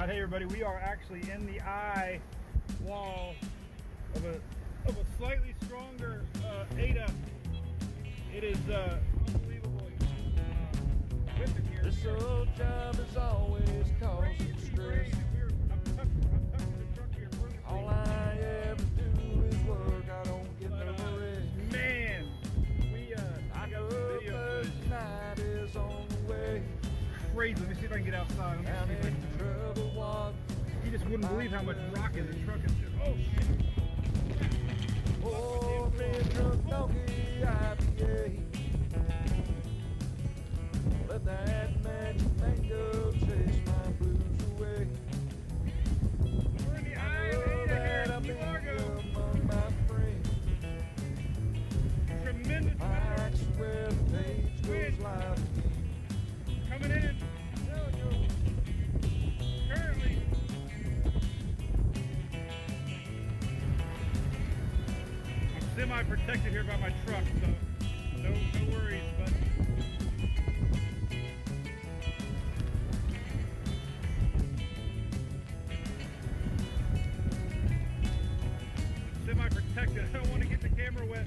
God. Hey everybody, we are actually in the eye wall of a slightly stronger Ada. It is unbelievable. Whipping here. This old job is always causing stress. I'm tucking the truck here. All I ever do is work. I don't get no rest. Man, I got some video First footage. night is on the way. Crazy. Let me see if I can get outside. Down in trouble walk. You just wouldn't believe how much rock in the truck is. Oh shit. Oh, man, drunk donkey IPA. Let that magic mango chase my blues away. We're in the eye of Ada here in Key Largo. Among my friends. Tremendous I weather swear the page goes live again. coming in. Currently. I'm semi-protected here by my truck, so no worries, but semi-protected. I don't want to get the camera wet,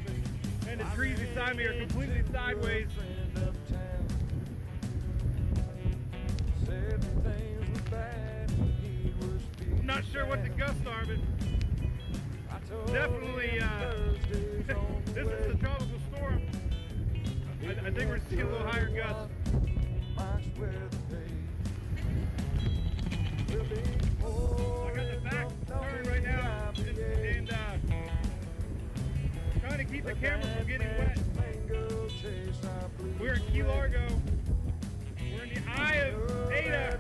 and the trees beside me are completely sideways. I'm not sure what the gusts are, but definitely this is the tropical storm. I think we're seeing a little higher gusts. I got the back turned right now and trying to keep the camera from getting wet. We're in Key Largo. We're in the eye of Ada.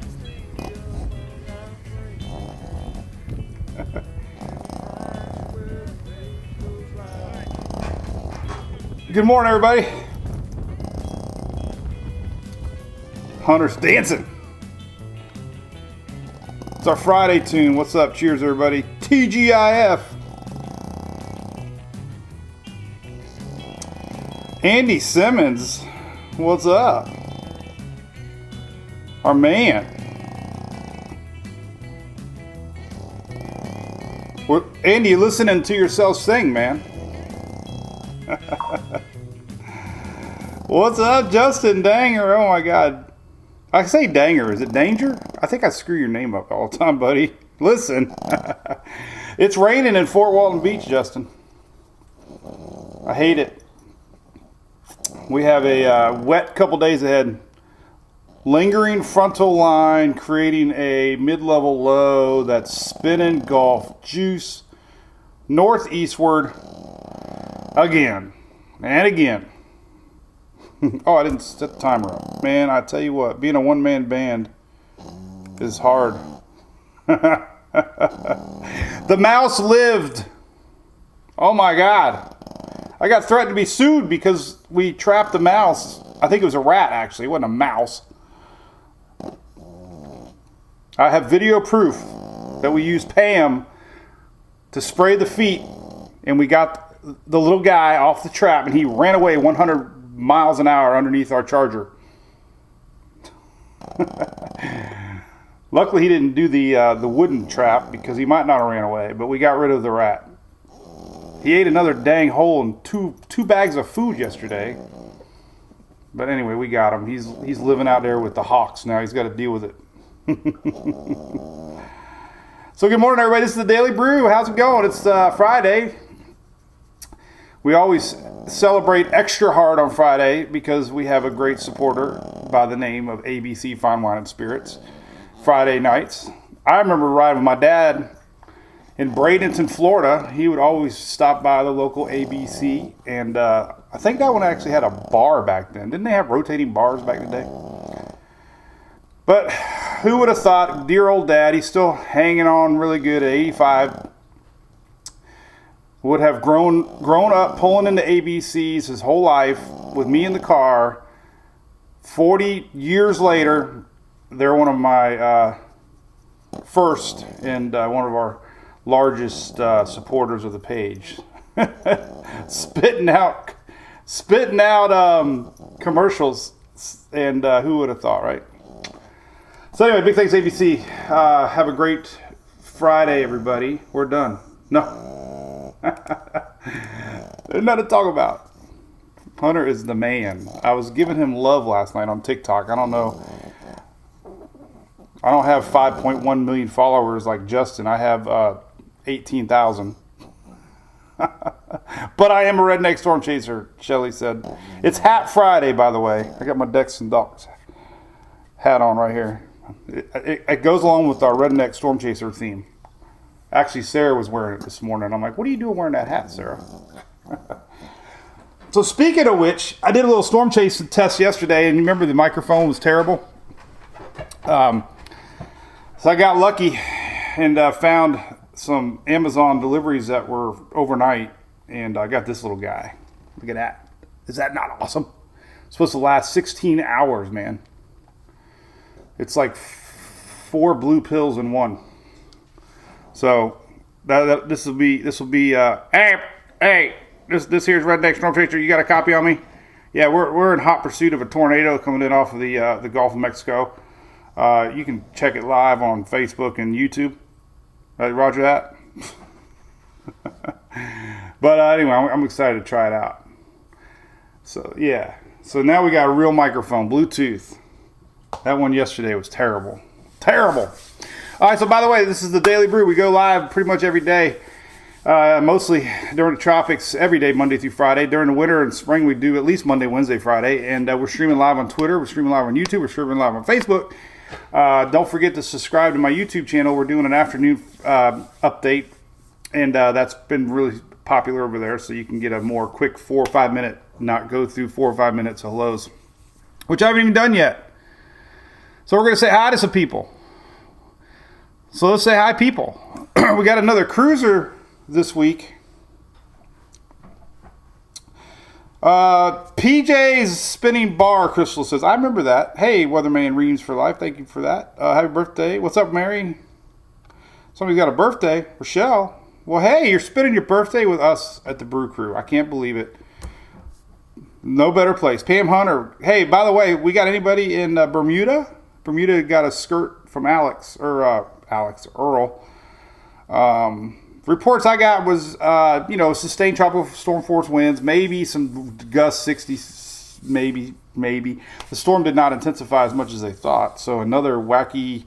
Good morning, everybody. Hunter's dancing. It's our Friday tune. What's up? Cheers, everybody. TGIF. Andy Simmons. What's up? Our man. Andy, listening to yourself sing, man. What's up, Justin Danger? Oh my God. I say Danger. Is it Danger? I think I screw your name up all the time, buddy. Listen. It's raining in Fort Walton Beach, Justin. I hate it. We have a wet couple days ahead. Lingering frontal line, creating a mid-level low that's spinning Gulf juice northeastward again and again. Oh, I didn't set the timer up. Man, I tell you what, being a one-man band is hard. The mouse lived. Oh my God. I got threatened to be sued because we trapped the mouse. I think it was a rat, actually. It wasn't a mouse. I have video proof that we used Pam to spray the feet, and we got the little guy off the trap, and he ran away 100 miles an hour underneath our Charger. Luckily, he didn't do the wooden trap because he might not have ran away, but we got rid of the rat. He ate another dang hole in two bags of food yesterday. But anyway, we got him. He's living out there with the hawks now. He's got to deal with it. So good morning, everybody. This is the Daily Brew. How's it going? It's Friday. We always celebrate extra hard on Friday because we have a great supporter by the name of ABC Fine Wine and Spirits. Friday nights. I remember riding with my dad in Bradenton, Florida. He would always stop by the local ABC, and I think that one actually had a bar back then. Didn't they have rotating bars back in the day? But who would have thought, dear old dad, he's still hanging on really good at 85, would have grown up pulling into ABCs his whole life with me in the car. 40 years later, they're one of my first and one of our largest supporters of the page. spitting out commercials, and who would have thought, right? So anyway, big thanks ABC. Have a great Friday, everybody. We're done. No. There's nothing to talk about. Hunter is the man. I was giving him love last night on TikTok. I don't know. I don't have 5.1 million followers like Justin. I have 18,000. But I am a redneck storm chaser, Shelly said. It's Hat Friday, by the way. I got my Decks and Dogs hat on right here. It goes along with our redneck storm chaser theme. Actually, Sarah was wearing it this morning. I'm like, what are you doing wearing that hat, Sarah? So speaking of which, I did a little storm chase test yesterday, and remember the microphone was terrible? So I got lucky and found some Amazon deliveries that were overnight, and I got this little guy. Look at that. Is that not awesome? It's supposed to last 16 hours, man. It's like 4 blue pills in one. So this will be hey, this here's Redneck Storm Chaser. You got a copy on me? Yeah, we're in hot pursuit of a tornado coming in off of the Gulf of Mexico. You can check it live on Facebook and YouTube. Roger that. But anyway, I'm excited to try it out. So yeah, so now we got a real microphone, Bluetooth. That one yesterday was terrible. Terrible. All right, so by the way, this is the Daily Brew. We go live pretty much every day, mostly during the tropics, every day, Monday through Friday. During the winter and spring, we do at least Monday, Wednesday, Friday. And we're streaming live on Twitter. We're streaming live on YouTube. We're streaming live on Facebook. Don't forget to subscribe to my YouTube channel. We're doing an afternoon update, and that's been really popular over there, so you can get a more quick 4 or 5 minute, not go through 4 or 5 minutes of hellos, which I haven't even done yet. So we're going to say hi to some people. So let's say hi, people. We got another cruiser this week. PJ's Spinning Bar, Crystal says, I remember that. Hey, Weatherman Reams for life. Thank you for that. Happy birthday. What's up, Mary? Somebody's got a birthday. Rochelle. Well, hey, you're spending your birthday with us at the Brew Crew. I can't believe it. No better place. Pam Hunter. Hey, by the way, we got anybody in Bermuda? Bermuda got a skirt from Earl. Reports I got was, sustained tropical storm force winds, maybe some gust 60, maybe. The storm did not intensify as much as they thought. So another wacky,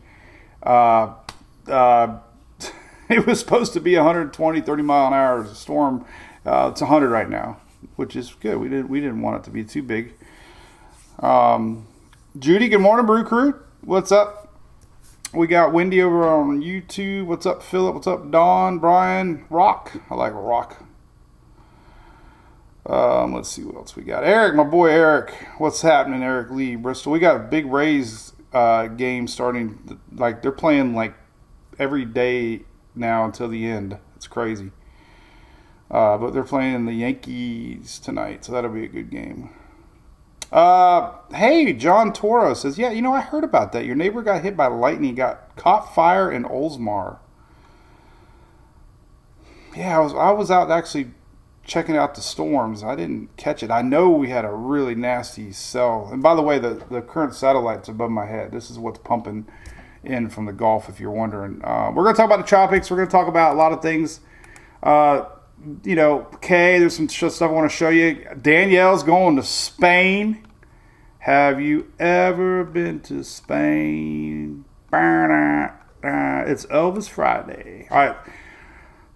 it was supposed to be 120, 30 mile an hour storm. It's 100 right now, which is good. We didn't want it to be too big. Judy, good morning, Brew Crew. What's up? We got Wendy over on YouTube. What's up, Philip? What's up, Dawn, Brian, Rock? I like Rock. Let's see what else we got. Eric, my boy Eric. What's happening, Eric Lee, Bristol? We got a big Rays game starting. Like they're playing like every day now until the end. It's crazy. But they're playing the Yankees tonight, so that'll be a good game. Hey, John Toro says, yeah, I heard about that. Your neighbor got hit by lightning, caught fire in Oldsmar. Yeah, I was out actually checking out the storms. I didn't catch it. I know we had a really nasty cell. And by the way, the current satellite's above my head. This is what's pumping in from the Gulf, if you're wondering. We're going to talk about the tropics. We're going to talk about a lot of things. Kay, there's some stuff I want to show you. Danielle's going to Spain. Have you ever been to Spain? It's Elvis Friday. All right.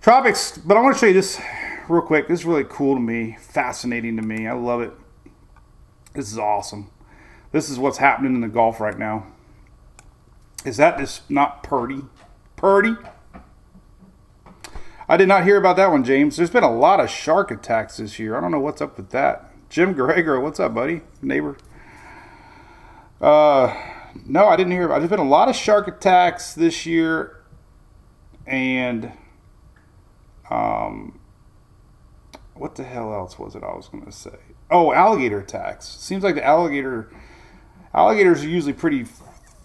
Tropics, but I want to show you this real quick. This is really cool to me, fascinating to me. I love it. This is awesome. This is what's happening in the Gulf right now. Is that just not purdy? Purdy? I did not hear about that one, James. There's been a lot of shark attacks this year. I don't know what's up with that. Jim Gregor, what's up, buddy? Neighbor. No, I didn't hear about it. There's been a lot of shark attacks this year. And what the hell else was it I was going to say? Oh, alligator attacks. Seems like the alligators are usually pretty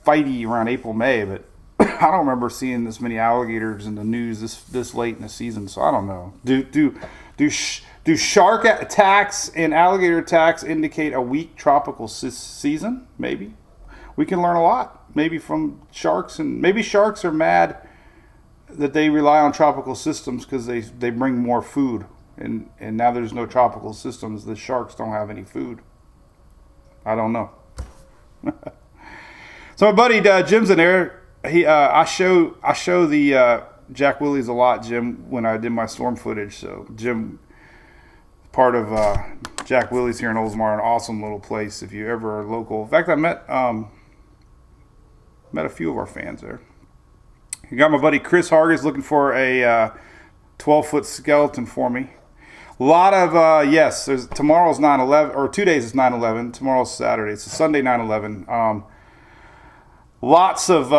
fighty around April, May, but I don't remember seeing this many alligators in the news this late in the season, so I don't know. Do shark attacks and alligator attacks indicate a weak tropical season? Maybe. we can learn a lot, maybe from sharks, and maybe sharks are mad that they rely on tropical systems because they bring more food, and now there's no tropical systems. The sharks don't have any food. I don't know. So my buddy Jim's in there. I show the Jack Willys a lot, Jim, when I did my storm footage. So Jim, part of Jack Willys here in Oldsmar, an awesome little place if you ever are local. In fact, I met a few of our fans there. You got my buddy Chris Hargis looking for a 12-foot skeleton for me. A lot of, yes, tomorrow's 9/11, or 2 days is 9/11. Tomorrow's Saturday. It's a Sunday 9/11. Lots of, in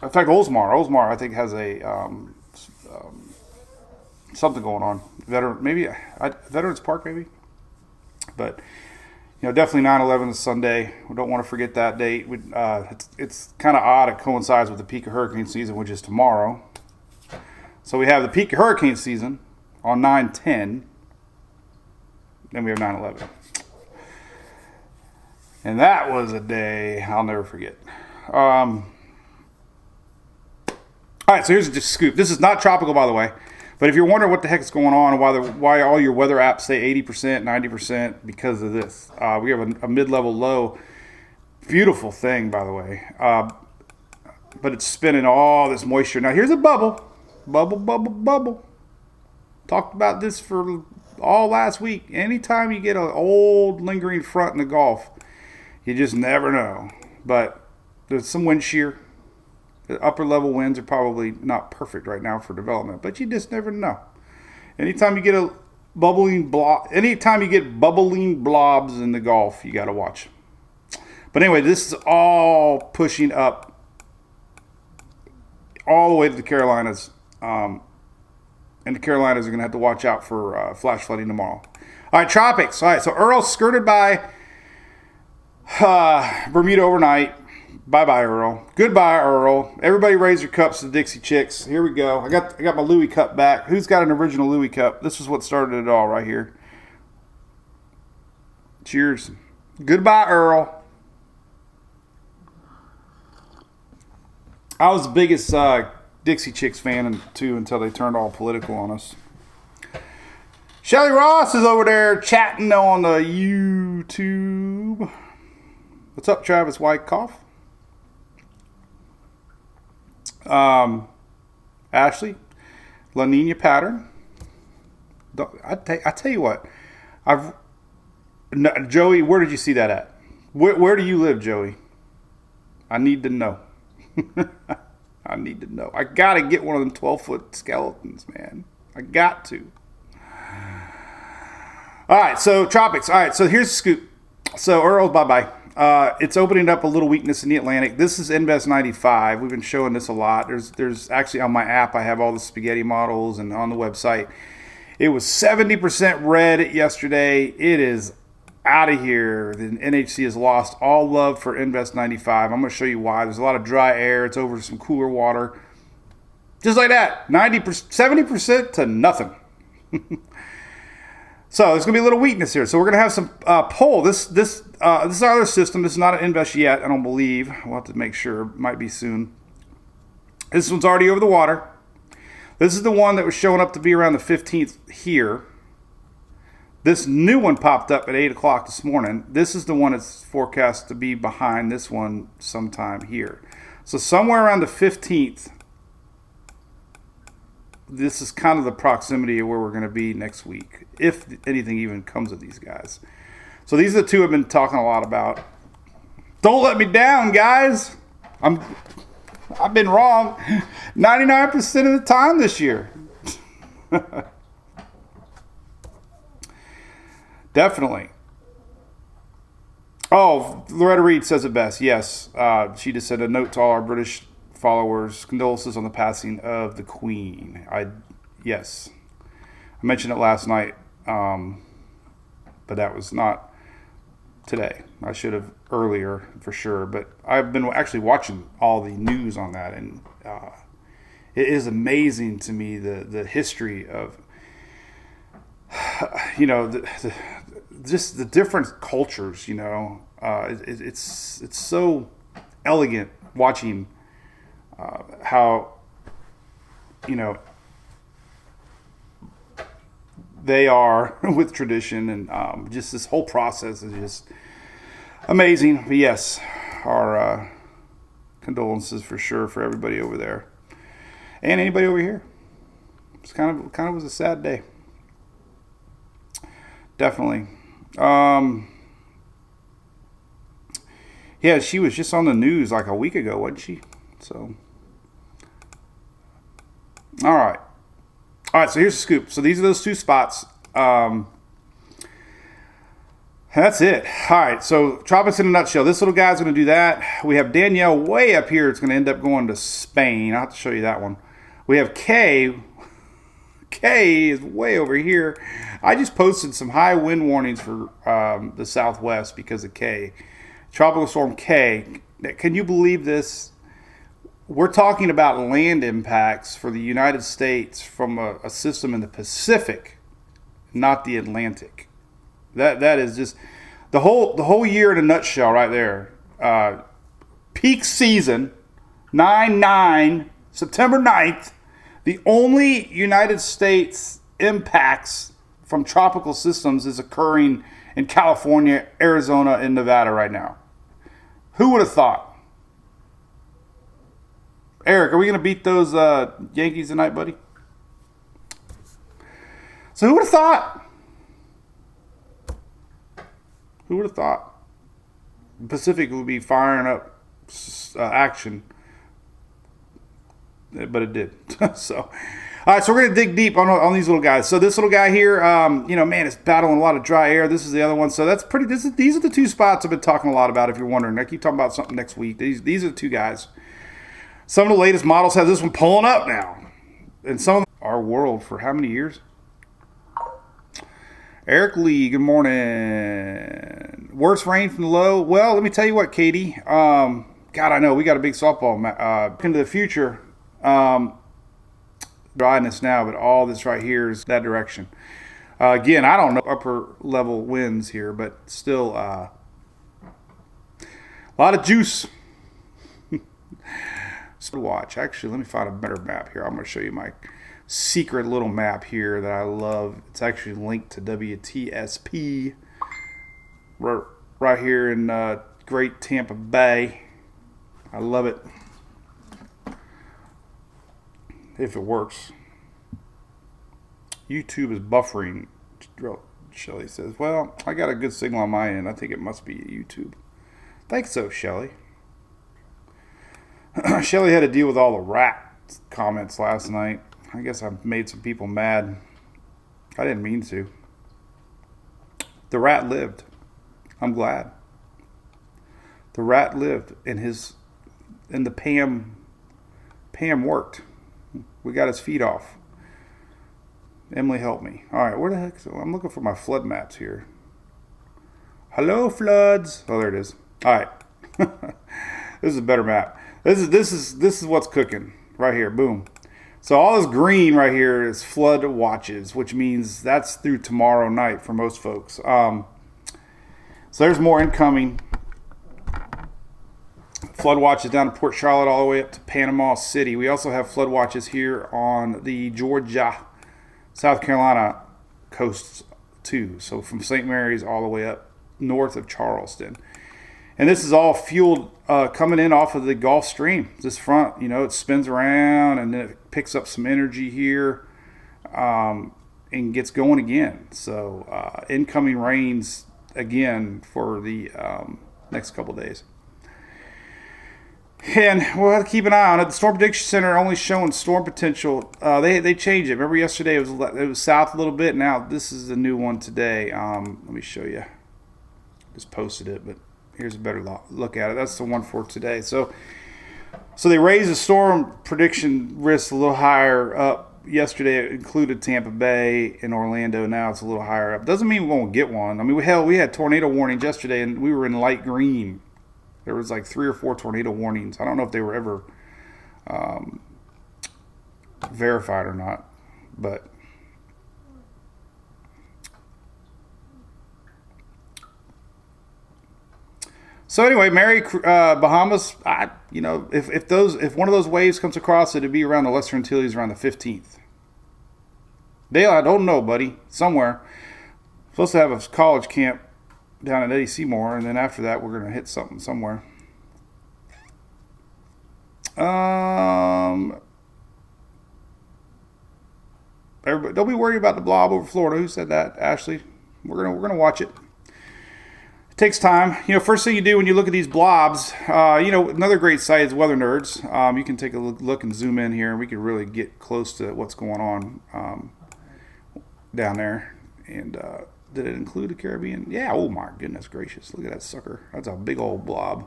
fact, Oldsmar, I think, has a something going on. Veterans Park, maybe? But, definitely 9/11 is Sunday. We don't want to forget that date. It's kind of odd. It coincides with the peak of hurricane season, which is tomorrow. So we have the peak of hurricane season on 9/10. Then we have 9/11. And that was a day I'll never forget. All right, so here's a scoop. This is not tropical, by the way. But if you're wondering what the heck is going on and why all your weather apps say 80%, 90% because of this, we have a mid-level low. Beautiful thing, by the way. But it's spinning all this moisture. Now, here's a bubble. Bubble. Talked about this for all last week. Anytime you get an old lingering front in the Gulf, you just never know. But there's some wind shear. The upper level winds are probably not perfect right now for development, but you just never know. Anytime you get bubbling blobs in the Gulf, you got to watch. But anyway, this is all pushing up all the way to the Carolinas. And the Carolinas are going to have to watch out for flash flooding tomorrow. All right, tropics. All right, so Earl skirted by Bermuda overnight. Bye-bye, Earl. Goodbye, Earl. Everybody raise your cups to the Dixie Chicks. Here we go. I got my Louis cup back. Who's got an original Louis cup? This is what started it all right here. Cheers. Goodbye, Earl. I was the biggest Dixie Chicks fan, too, until they turned all political on us. Shelly Ross is over there chatting on the YouTube. What's up, Travis Wyckoff? Ashley, La Nina pattern. I tell you what, Joey, where did you see that at? Where do you live, Joey? I need to know. I need to know. I gotta get one of them 12-foot skeletons, man. I got to. All right, so tropics. All right, so here's the scoop. So Earl, bye-bye. It's opening up a little weakness in the Atlantic. This is Invest 95. We've been showing this a lot. There's actually on my app, I have all the spaghetti models, and on the website. It was 70% red yesterday. It is out of here. The NHC has lost all love for Invest 95. I'm going to show you why. There's a lot of dry air. It's over some cooler water. Just like that. 70% to nothing. So there's going to be a little weakness here. So we're going to have some pull. This is our other system. This is not an invest yet, I don't believe. We'll have to make sure. It might be soon. This one's already over the water. This is the one that was showing up to be around the 15th here. This new one popped up at 8 o'clock this morning. This is the one that's forecast to be behind this one sometime here. So somewhere around the 15th, this is kind of the proximity of where we're going to be next week, if anything even comes of these guys. So these are the two I've been talking a lot about. Don't let me down, guys. I've been wrong 99% of the time this year. Definitely. Oh, Loretta Reed says it best. Yes. She just said a note to all our British followers. Condolences on the passing of the Queen. Yes. I mentioned it last night, but that was not today. I should have earlier for sure, but I've been actually watching all the news on that, and it is amazing to me the history of, just the different cultures, it's so elegant watching how, they are with tradition, and just this whole process is just amazing. But yes, our condolences for sure for everybody over there and anybody over here. It's kind of was a sad day. Definitely. Yeah, she was just on the news like a week ago, wasn't she? So, all right. So here's the scoop. So these are those two spots. That's it. All right, so Tropics in a nutshell. This little guy's going to do that. We have Danielle way up here. It's going to end up going to Spain. I'll have to show you that one. We have Kay. Kay is way over here. I just posted some high wind warnings for the Southwest because of Kay. Tropical Storm Kay. Can you believe this? We're talking about land impacts for the United States from a system in the Pacific, not the Atlantic. That is just the whole year in a nutshell right there. Peak season, 9/9, September 9th. The only United States impacts from tropical systems is occurring in California, Arizona, and Nevada right now. Who would have thought? Eric, are we going to beat those Yankees tonight, buddy? So who would have thought? Who would have thought? The Pacific would be firing up action. But it did. So, all right, so we're going to dig deep on these little guys. So this little guy here, man, it's battling a lot of dry air. This is the other one. So that's pretty, these are the two spots I've been talking a lot about if you're wondering. I keep talking about something next week. These are the two guys. Some of the latest models have this one pulling up now. And some of our world for how many years? Eric Lee, good morning. Worst rain from the low. Well, let me tell you what, Katie. God, I know we got a big softball into the future. Dryness now, but all this right here is that direction. Again, I don't know upper level winds here, but still a lot of juice. So watch. Actually, let me find a better map here. I'm going to show you my secret little map here that I love. It's actually linked to WTSP right here in Great Tampa Bay. I love it. If it works. YouTube is buffering, Shelly says. Well, I got a good signal on my end. I think it must be YouTube. Thanks so, Shelly. Shelly had to deal with all the rat comments last night. I guess I made some people mad. I didn't mean to. The rat lived. I'm glad. The rat lived, and the Pam worked. We got his feet off. Emily, help me. All right, where the heck? I'm looking for my flood maps here. Hello, floods. Oh, there it is. All right. This is a better map. This is what's cooking right here. Boom. So all this green right here is flood watches, which means that's through tomorrow night for most folks. So there's more incoming. Flood watches down to Port Charlotte all the way up to Panama City. We also have flood watches here on the Georgia, South Carolina coasts too. So from St. Mary's all the way up north of Charleston. And this is all fueled coming in off of the Gulf Stream. This front, it spins around and then it picks up some energy here and gets going again. So incoming rains again for the next couple days. And we'll have to keep an eye on it. The Storm Prediction Center only showing storm potential. They changed it. Remember yesterday it was south a little bit. Now this is the new one today. Let me show you. Just posted it, but here's a better look at it. That's the one for today. So they raised the storm prediction risk a little higher up. Yesterday it included Tampa Bay and Orlando. Now it's a little higher up. Doesn't mean we won't get one. I mean, we had tornado warnings yesterday, and we were in light green. There was like 3 or 4 tornado warnings. I don't know if they were ever verified or not, but So anyway, Merry Bahamas. If one of those waves comes across, it'd be around the Lesser Antilles around the 15th. Dale, I don't know, buddy. Somewhere. Supposed to have a college camp down at Eddie Seymour, and then after that, we're gonna hit something somewhere. Everybody, don't be worried about the blob over Florida. Who said that, Ashley? We're gonna watch it. It takes time. First thing you do when you look at these blobs, another great site is Weather Nerds. You can take a look and zoom in here, and we can really get close to what's going on down there. And did it include the Caribbean? Yeah. Oh my goodness gracious! Look at that sucker. That's a big old blob.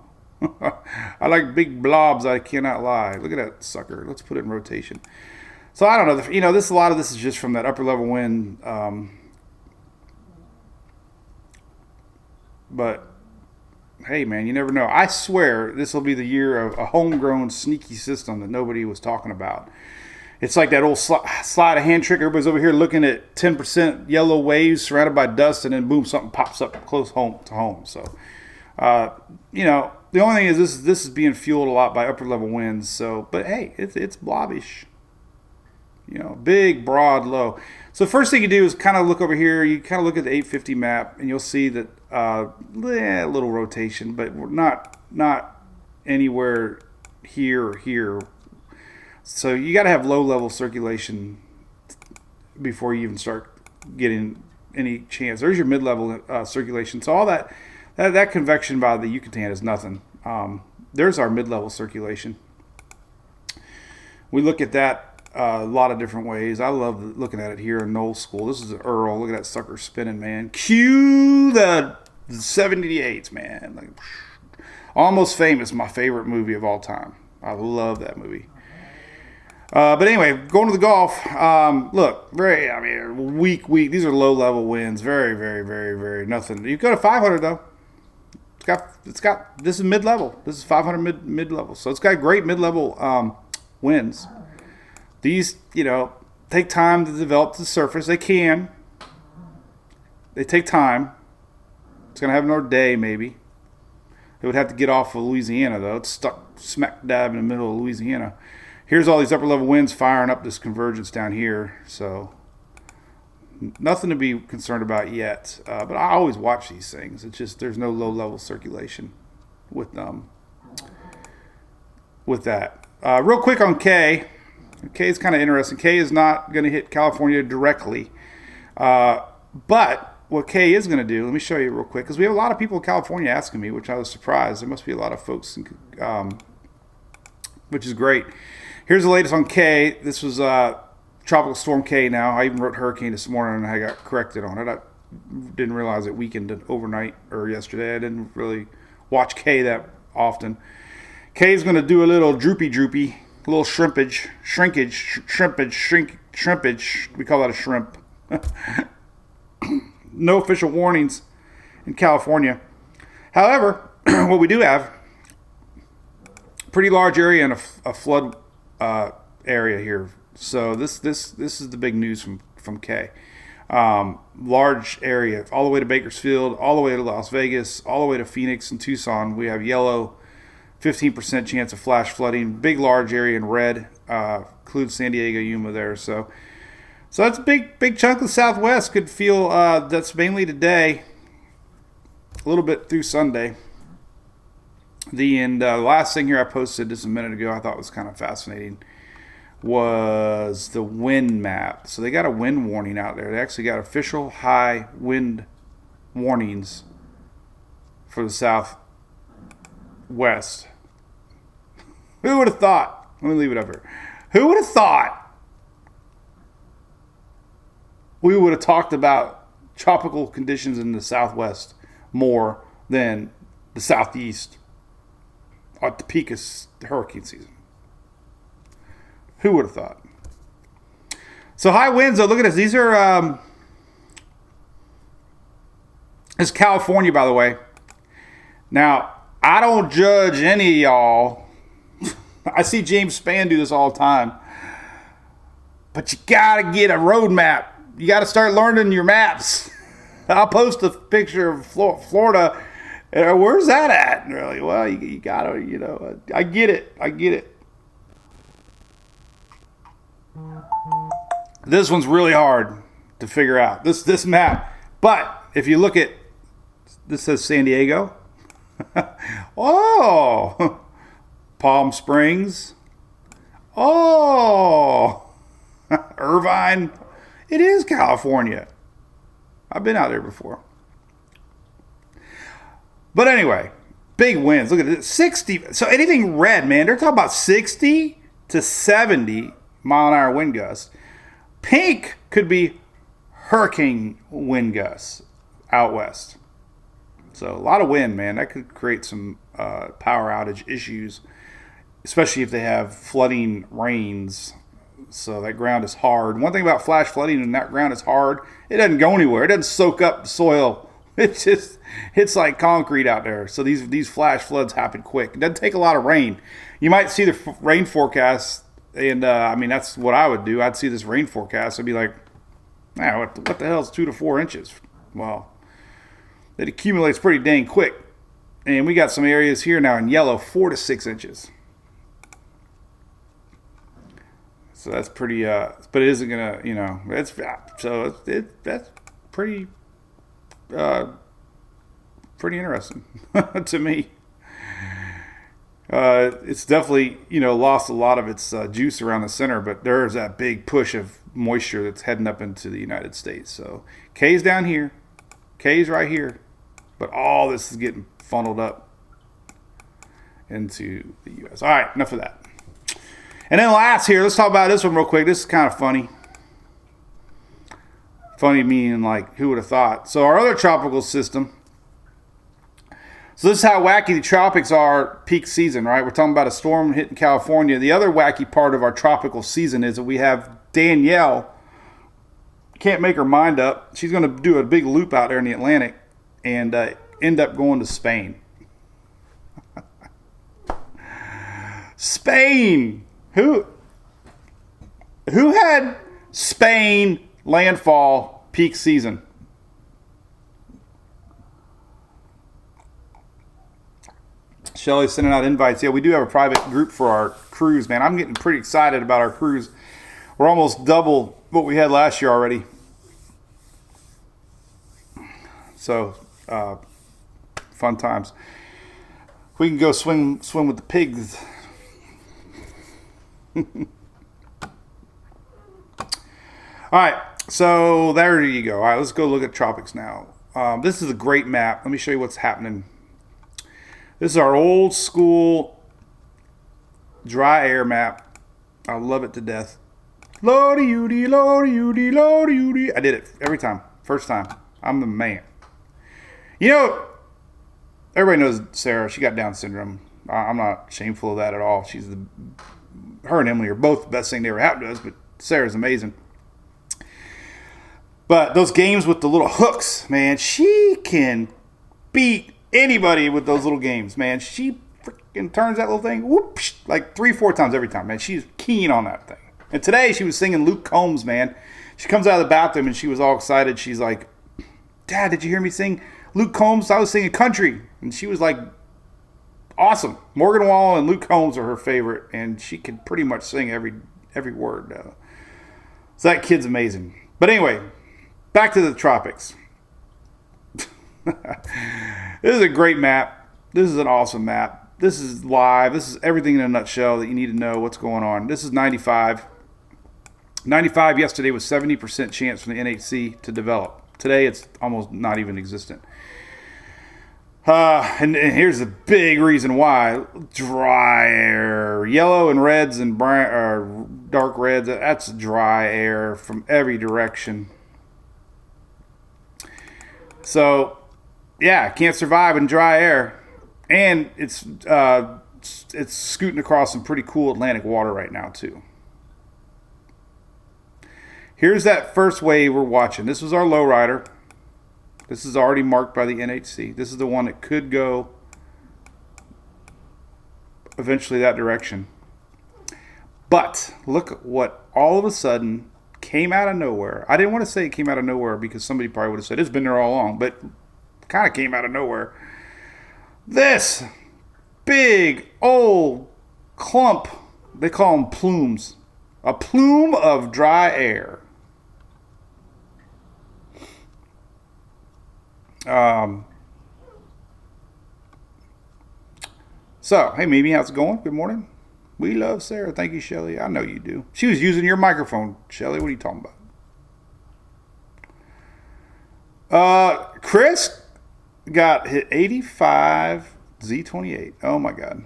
I like big blobs. I cannot lie. Look at that sucker. Let's put it in rotation. So I don't know. A lot of this is just from that upper level wind. But hey, man, you never know. I swear this will be the year of a homegrown sneaky system that nobody was talking about. It's like that old sleight of hand trick. Everybody's over here looking at 10% yellow waves surrounded by dust, and then boom, something pops up close home to home. So, the only thing is this is being fueled a lot by upper level winds. So, but hey, it's blobbish. Big, broad, low. So first thing you do is kind of look over here. You kind of look at the 850 map, and you'll see that a little rotation, but we're not anywhere here or here. So you got to have low level circulation before you even start getting any chance. There's your mid level circulation. So all that convection by the Yucatan is nothing. There's our mid level circulation. We look at that a lot of different ways. I love looking at it here in Knoll School. This is an Earl. Look at that sucker spinning, man. Cue the 78s, man. Almost Famous, my favorite movie of all time. I love that movie. But anyway, going to the Gulf. Look, weak. These are low level winds. Very, very, very, very nothing. You go to 500 though. It's got. This is mid level. This is 500 mid level. So it's got great mid level winds. These, take time to develop the surface. They can. They take time. It's going to have another day, maybe. It would have to get off of Louisiana, though. It's stuck smack dab in the middle of Louisiana. Here's all these upper level winds firing up this convergence down here. So, nothing to be concerned about yet. But I always watch these things. It's just there's no low level circulation with that. Real quick on K. K is kind of interesting. K is not going to hit California directly. But what K is going to do, let me show you real quick, because we have a lot of people in California asking me, which I was surprised. There must be a lot of folks, which is great. Here's the latest on K. This was Tropical Storm K now. I even wrote Hurricane this morning, and I got corrected on it. I didn't realize it weakened overnight or yesterday. I didn't really watch K that often. K is going to do a little droopy. A little shrimpage. We call that a shrimp. No official warnings in California. However, what we do have, pretty large area and a flood area here. So this is the big news from K. Large area, all the way to Bakersfield, all the way to Las Vegas, all the way to Phoenix and Tucson. We have yellow. 15% chance of flash flooding. Big, large area in red. Includes San Diego, Yuma there. So that's a big chunk of the Southwest could feel. That's mainly today. A little bit through Sunday. The last thing here I posted just a minute ago I thought was kind of fascinating was the wind map. So they got a wind warning out there. They actually got official high wind warnings for the Southwest. Who would have thought? Let me leave it up here. Who would have thought we would have talked about tropical conditions in the Southwest more than the Southeast at the peak of the hurricane season? Who would have thought? So high winds, though, look at this. These are, this is California, by the way. Now, I don't judge any of y'all. I see James Spann do this all the time. But you got to get a road map. You got to start learning your maps. I'll post a picture of Florida Where's that at? And they're like, well, you gotta, I get it. This one's really hard to figure out, this map. But if you look at, this says San Diego. Oh, Palm Springs. Oh, Irvine. It is California. I've been out there before. But anyway, big winds. Look at this, 60. So anything red, man, they're talking about 60 to 70 mile an hour wind gusts. Pink could be hurricane wind gusts out west. So a lot of wind, man. That could create some power outage issues, especially if they have flooding rains. So that ground is hard. One thing about flash flooding, when that ground is hard, it doesn't go anywhere. It doesn't soak up the soil. It's like concrete out there. So these flash floods happen quick. It doesn't take a lot of rain. You might see the rain forecast, and I mean, that's what I would do. I'd see this rain forecast. I'd be like, nah, what the hell is 2 to 4 inches? Well, it accumulates pretty dang quick. And we got some areas here now in yellow, 4 to 6 inches. So that's pretty, but it isn't gonna, that's pretty, pretty interesting to me. It's definitely, lost a lot of its juice around the center, but there's that big push of moisture that's heading up into the United States. So K's down here, K's right here, but all this is getting funneled up into the U.S. All right, enough of that. And then last here, let's talk about this one real quick. This is kind of funny. Funny meaning like, who would have thought? So our other tropical system. So this is how wacky the tropics are peak season, right? We're talking about a storm hitting California. The other wacky part of our tropical season is that we have Danielle. Can't make her mind up. She's going to do a big loop out there in the Atlantic and end up going to Spain. Spain. Who had Spain landfall peak season? Shelly's sending out invites. Yeah, we do have a private group for our cruise, man. I'm getting pretty excited about our cruise. We're almost double what we had last year already. So, fun times. We can go swim with the pigs. All right, so there you go. All right, let's go look at tropics now. This is a great map. Let me show you what's happening. This is our old school dry air map. I love it to death. Lordy-oody, lordy-oody, lordy-oody. I did it every time. First time. I'm the man. Everybody knows Sarah. She got Down syndrome. I'm not shameful of that at all. Her and Emily are both the best thing that ever happened to us, but Sarah's amazing. But those games with the little hooks, man, she can beat anybody with those little games, man. She freaking turns that little thing, whoops, like 3-4 times every time, man. She's keen on that thing. And today she was singing Luke Combs, man. She comes out of the bathroom and she was all excited. She's like, Dad, did you hear me sing Luke Combs? I was singing country. And she was like, awesome. Morgan Wallen and Luke Combs are her favorite, and she can pretty much sing every word. So that kid's amazing. But anyway, back to the tropics. This is a great map. This is an awesome map. This is live. This is everything in a nutshell that you need to know what's going on. This is 95. 95 yesterday was 70% chance from the NHC to develop. Today it's almost not even existent. And here's the big reason why. Dry air. Yellow and reds and dark reds. That's dry air from every direction. So, yeah, can't survive in dry air. And it's scooting across some pretty cool Atlantic water right now, too. Here's that first wave we're watching. This was our lowrider. This is already marked by the NHC. This is the one that could go eventually that direction. But look what all of a sudden came out of nowhere. I didn't want to say it came out of nowhere because somebody probably would have said it's been there all along, but kind of came out of nowhere. This big old clump, they call them plumes. A plume of dry air. So, hey Mimi, how's it going? Good morning. We love Sarah. Thank you, Shelly. I know you do. She was using your microphone, Shelly. What are you talking about? Chris got hit 85 Z28. Oh my God.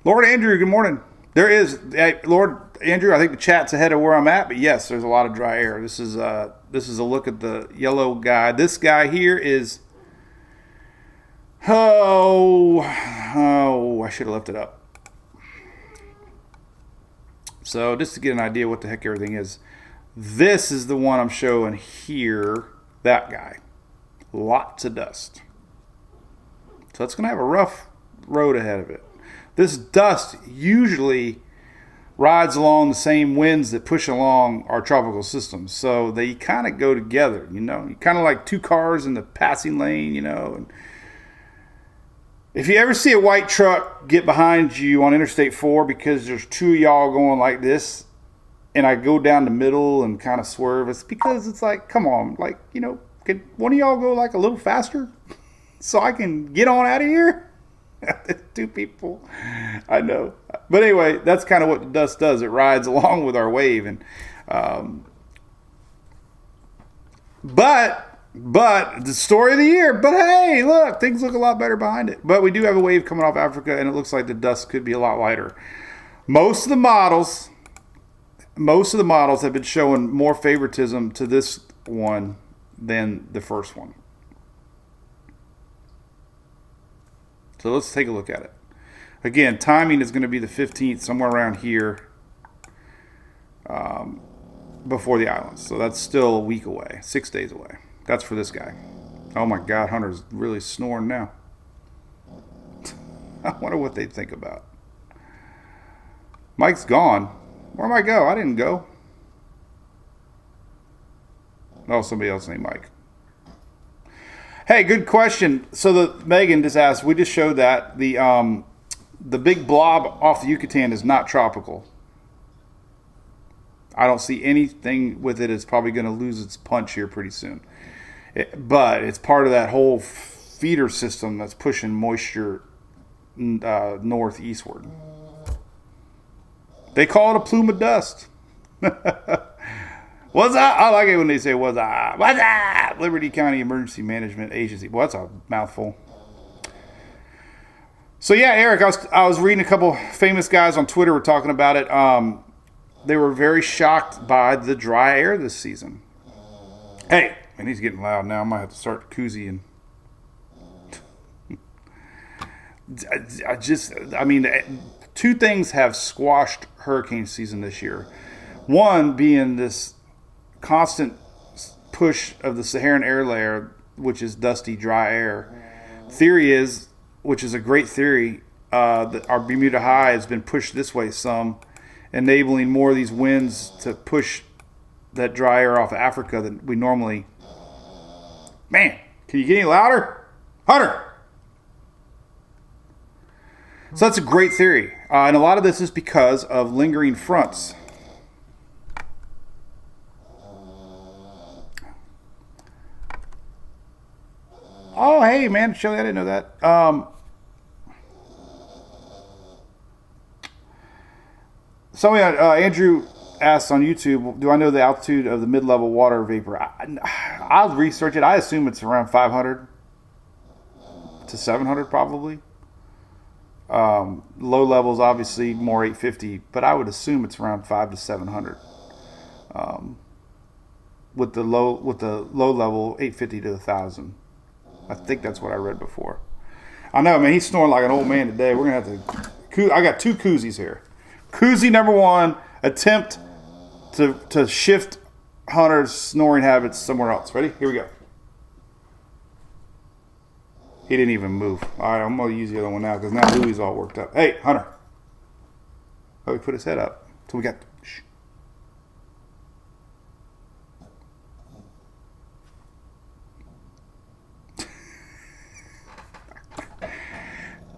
Lord Andrew, good morning. There is, Lord Andrew, I think the chat's ahead of where I'm at, but yes, there's a lot of dry air. This is a look at the yellow guy. This guy here is, I should have left it up. So just to get an idea what the heck everything is, this is the one I'm showing here, that guy. Lots of dust. So it's going to have a rough road ahead of it. This dust usually rides along the same winds that push along our tropical system. So they kind of go together, you know. You kind of like two cars in the passing lane, you know. And if you ever see a white truck get behind you on Interstate 4 because there's two of y'all going like this, and I go down the middle and kind of swerve, it's because it's like, come on, like, you know, can one of y'all go like a little faster so I can get on out of here? Two people, I know. But anyway, that's kind of what the dust does. It rides along with our wave. And but the story of the year. But hey, look, things look a lot better behind it. But we do have a wave coming off Africa, and it looks like the dust could be a lot lighter. Most of the models have been showing more favoritism to this one than the first one. So let's take a look at it. Again, timing is going to be the 15th, somewhere around here, before the islands. So that's still a week away, 6 days away. That's for this guy. Oh my God, Hunter's really snoring now. I wonder what they'd think about. Mike's gone. Where am I go? I didn't go. Oh, somebody else named Mike. Hey, good question. So Megan just asked, we just showed that the big blob off the Yucatan is not tropical. I don't see anything with it. It's probably going to lose its punch here pretty soon. But it's part of that whole feeder system that's pushing moisture northeastward. They call it a plume of dust. What's up? I like it when they say, what's up? What's up? Liberty County Emergency Management Agency. Well, that's a mouthful. So, yeah, Eric, I was reading a couple famous guys on Twitter were talking about it. They were very shocked by the dry air this season. Hey, and he's getting loud now. I might have to start koozie and two things have squashed hurricane season this year. One being this constant push of the Saharan air layer, which is dusty, dry air. Theory is, which is a great theory, that our Bermuda high has been pushed this way some, enabling more of these winds to push that dry air off of Africa than we normally. Man, can you get any louder? Hunter! So that's a great theory. And a lot of this is because of lingering fronts. Oh, hey, man, Shelly, I didn't know that. Andrew asked on YouTube, do I know the altitude of the mid-level water vapor? I'll research it. I assume it's around 500 to 700 probably. Low levels, obviously, more 850, but I would assume it's around 500 to 700. With the low level, 850 to 1,000. I think that's what I read before. I know, man. He's snoring like an old man today. We're gonna have to. I got two koozies here. Koozie number one: attempt to shift Hunter's snoring habits somewhere else. Ready? Here we go. He didn't even move. All right, I'm gonna use the other one now because now Louie's all worked up. Hey, Hunter. Oh, he put his head up. So we got. Shh.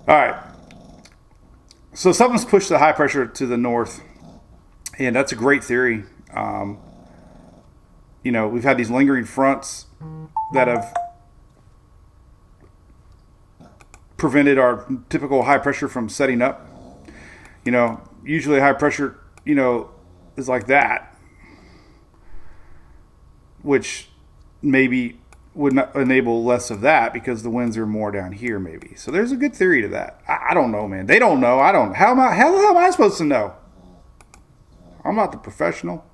All right. So something's pushed the high pressure to the north, and that's a great theory. We've had these lingering fronts that have prevented our typical high pressure from setting up. Usually high pressure, is like that, which maybe would not enable less of that because the winds are more down here maybe. So there's a good theory to that. I don't know, man. They don't know. I don't. How am I supposed to know? I'm not the professional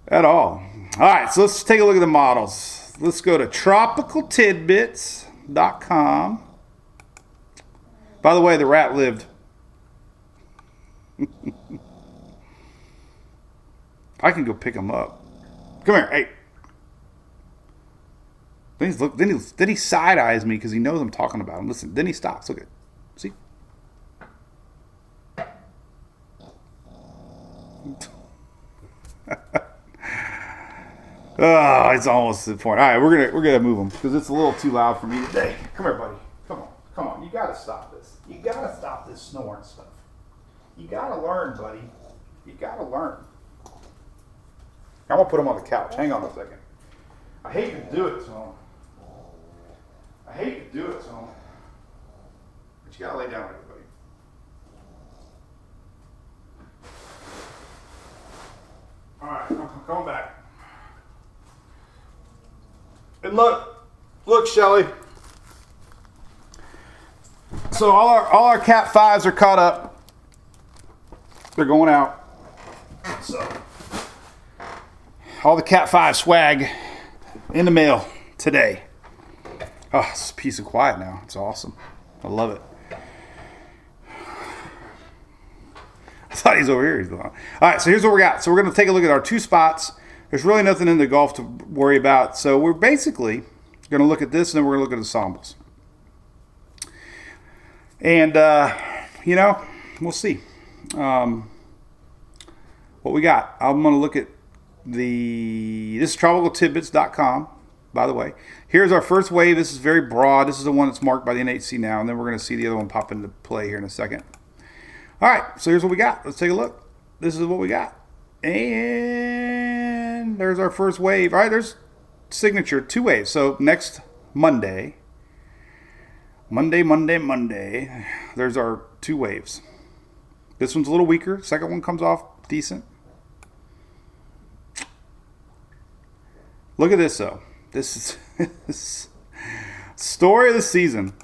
at all. All right, so let's take a look at the models. Let's go to tropicaltidbits.com. By the way, the rat lived. I can go pick him up. Come here, hey. Then he side eyes me because he knows I'm talking about him. Listen, then he stops. Look at, see. Oh, it's almost to the point. All right, we're gonna move him because it's a little too loud for me today. Come here, buddy. Come on. You gotta stop this. You gotta stop this snoring stuff. You gotta learn, buddy. You gotta learn. I'm gonna put him on the couch. Hang on a second. I hate to do it to him. But you gotta lay down with it, buddy. All right, I'm coming back. And look, Shelly. So all our Cat 5s are caught up. They're going out. So all the Cat 5 swag in the mail today. Oh, it's a piece of quiet now. It's awesome. I love it. I thought he's over here. He's gone. All right, so here's what we got. So we're going to take a look at our 2 spots. There's really nothing in the Gulf to worry about. So we're basically going to look at this, and then we're going to look at ensembles. And, we'll see what we got. I'm going to look at this is tropicaltidbits.com, by the way. Here's our first wave. This is very broad. This is the one that's marked by the NHC now, and then we're going to see the other one pop into play here in a second. All right, so here's what we got. Let's take a look. This is what we got. And there's our first wave. All right, there's signature 2 waves. So next Monday, there's our 2 waves. This one's a little weaker. Second one comes off decent. Look at this, though. This is story of the season.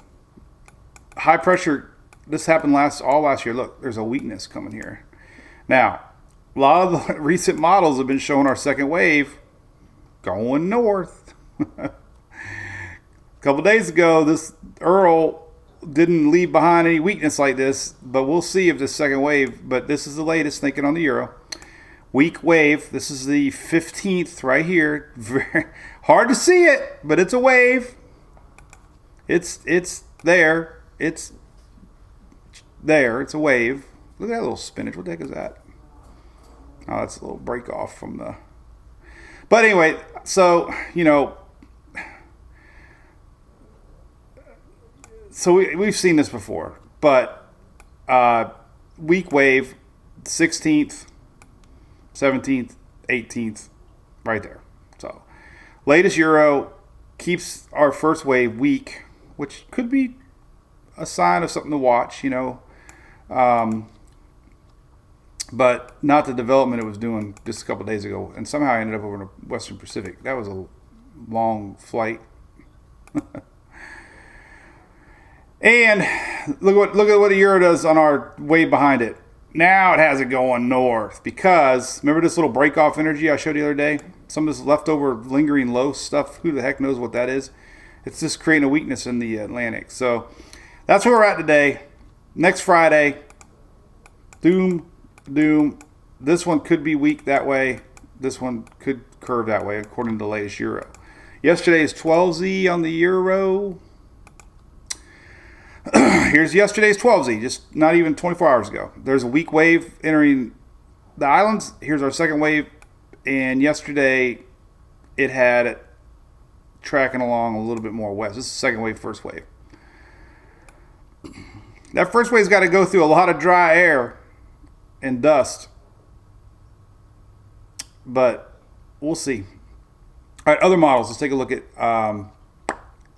High pressure. This happened all last year. Look, there's a weakness coming here. Now, a lot of the recent models have been showing our second wave going north. A couple days ago, this Earl didn't leave behind any weakness like this, but we'll see if this second wave, but this is the latest thinking on the Euro. Weak wave. This is the 15th right here. Very hard to see it, but it's a wave. It's there. It's there. It's a wave. Look at that little spinach. What the heck is that? Oh, that's a little break off from the... But anyway, so, so we've seen this before, but weak wave, 16th, 17th, 18th, right there. So latest Euro keeps our first wave weak, which could be a sign of something to watch, but not the development it was doing just a couple days ago. And somehow I ended up over in the Western Pacific. That was a long flight. And look at what the Euro does on our wave behind it. Now it has it going north because remember this little break off energy I showed you the other day? Some of this leftover lingering low stuff. Who the heck knows what that is? It's just creating a weakness in the Atlantic. So that's where we're at today. Next Friday, doom. This one could be weak that way. This one could curve that way according to the latest Euro. Yesterday's 12Z on the Euro. Here's yesterday's 12Z, just not even 24 hours ago. There's a weak wave entering the islands. Here's our second wave. And yesterday, it had it tracking along a little bit more west. This is second wave, first wave. That first wave's got to go through a lot of dry air and dust. But we'll see. All right, other models. Let's take a look at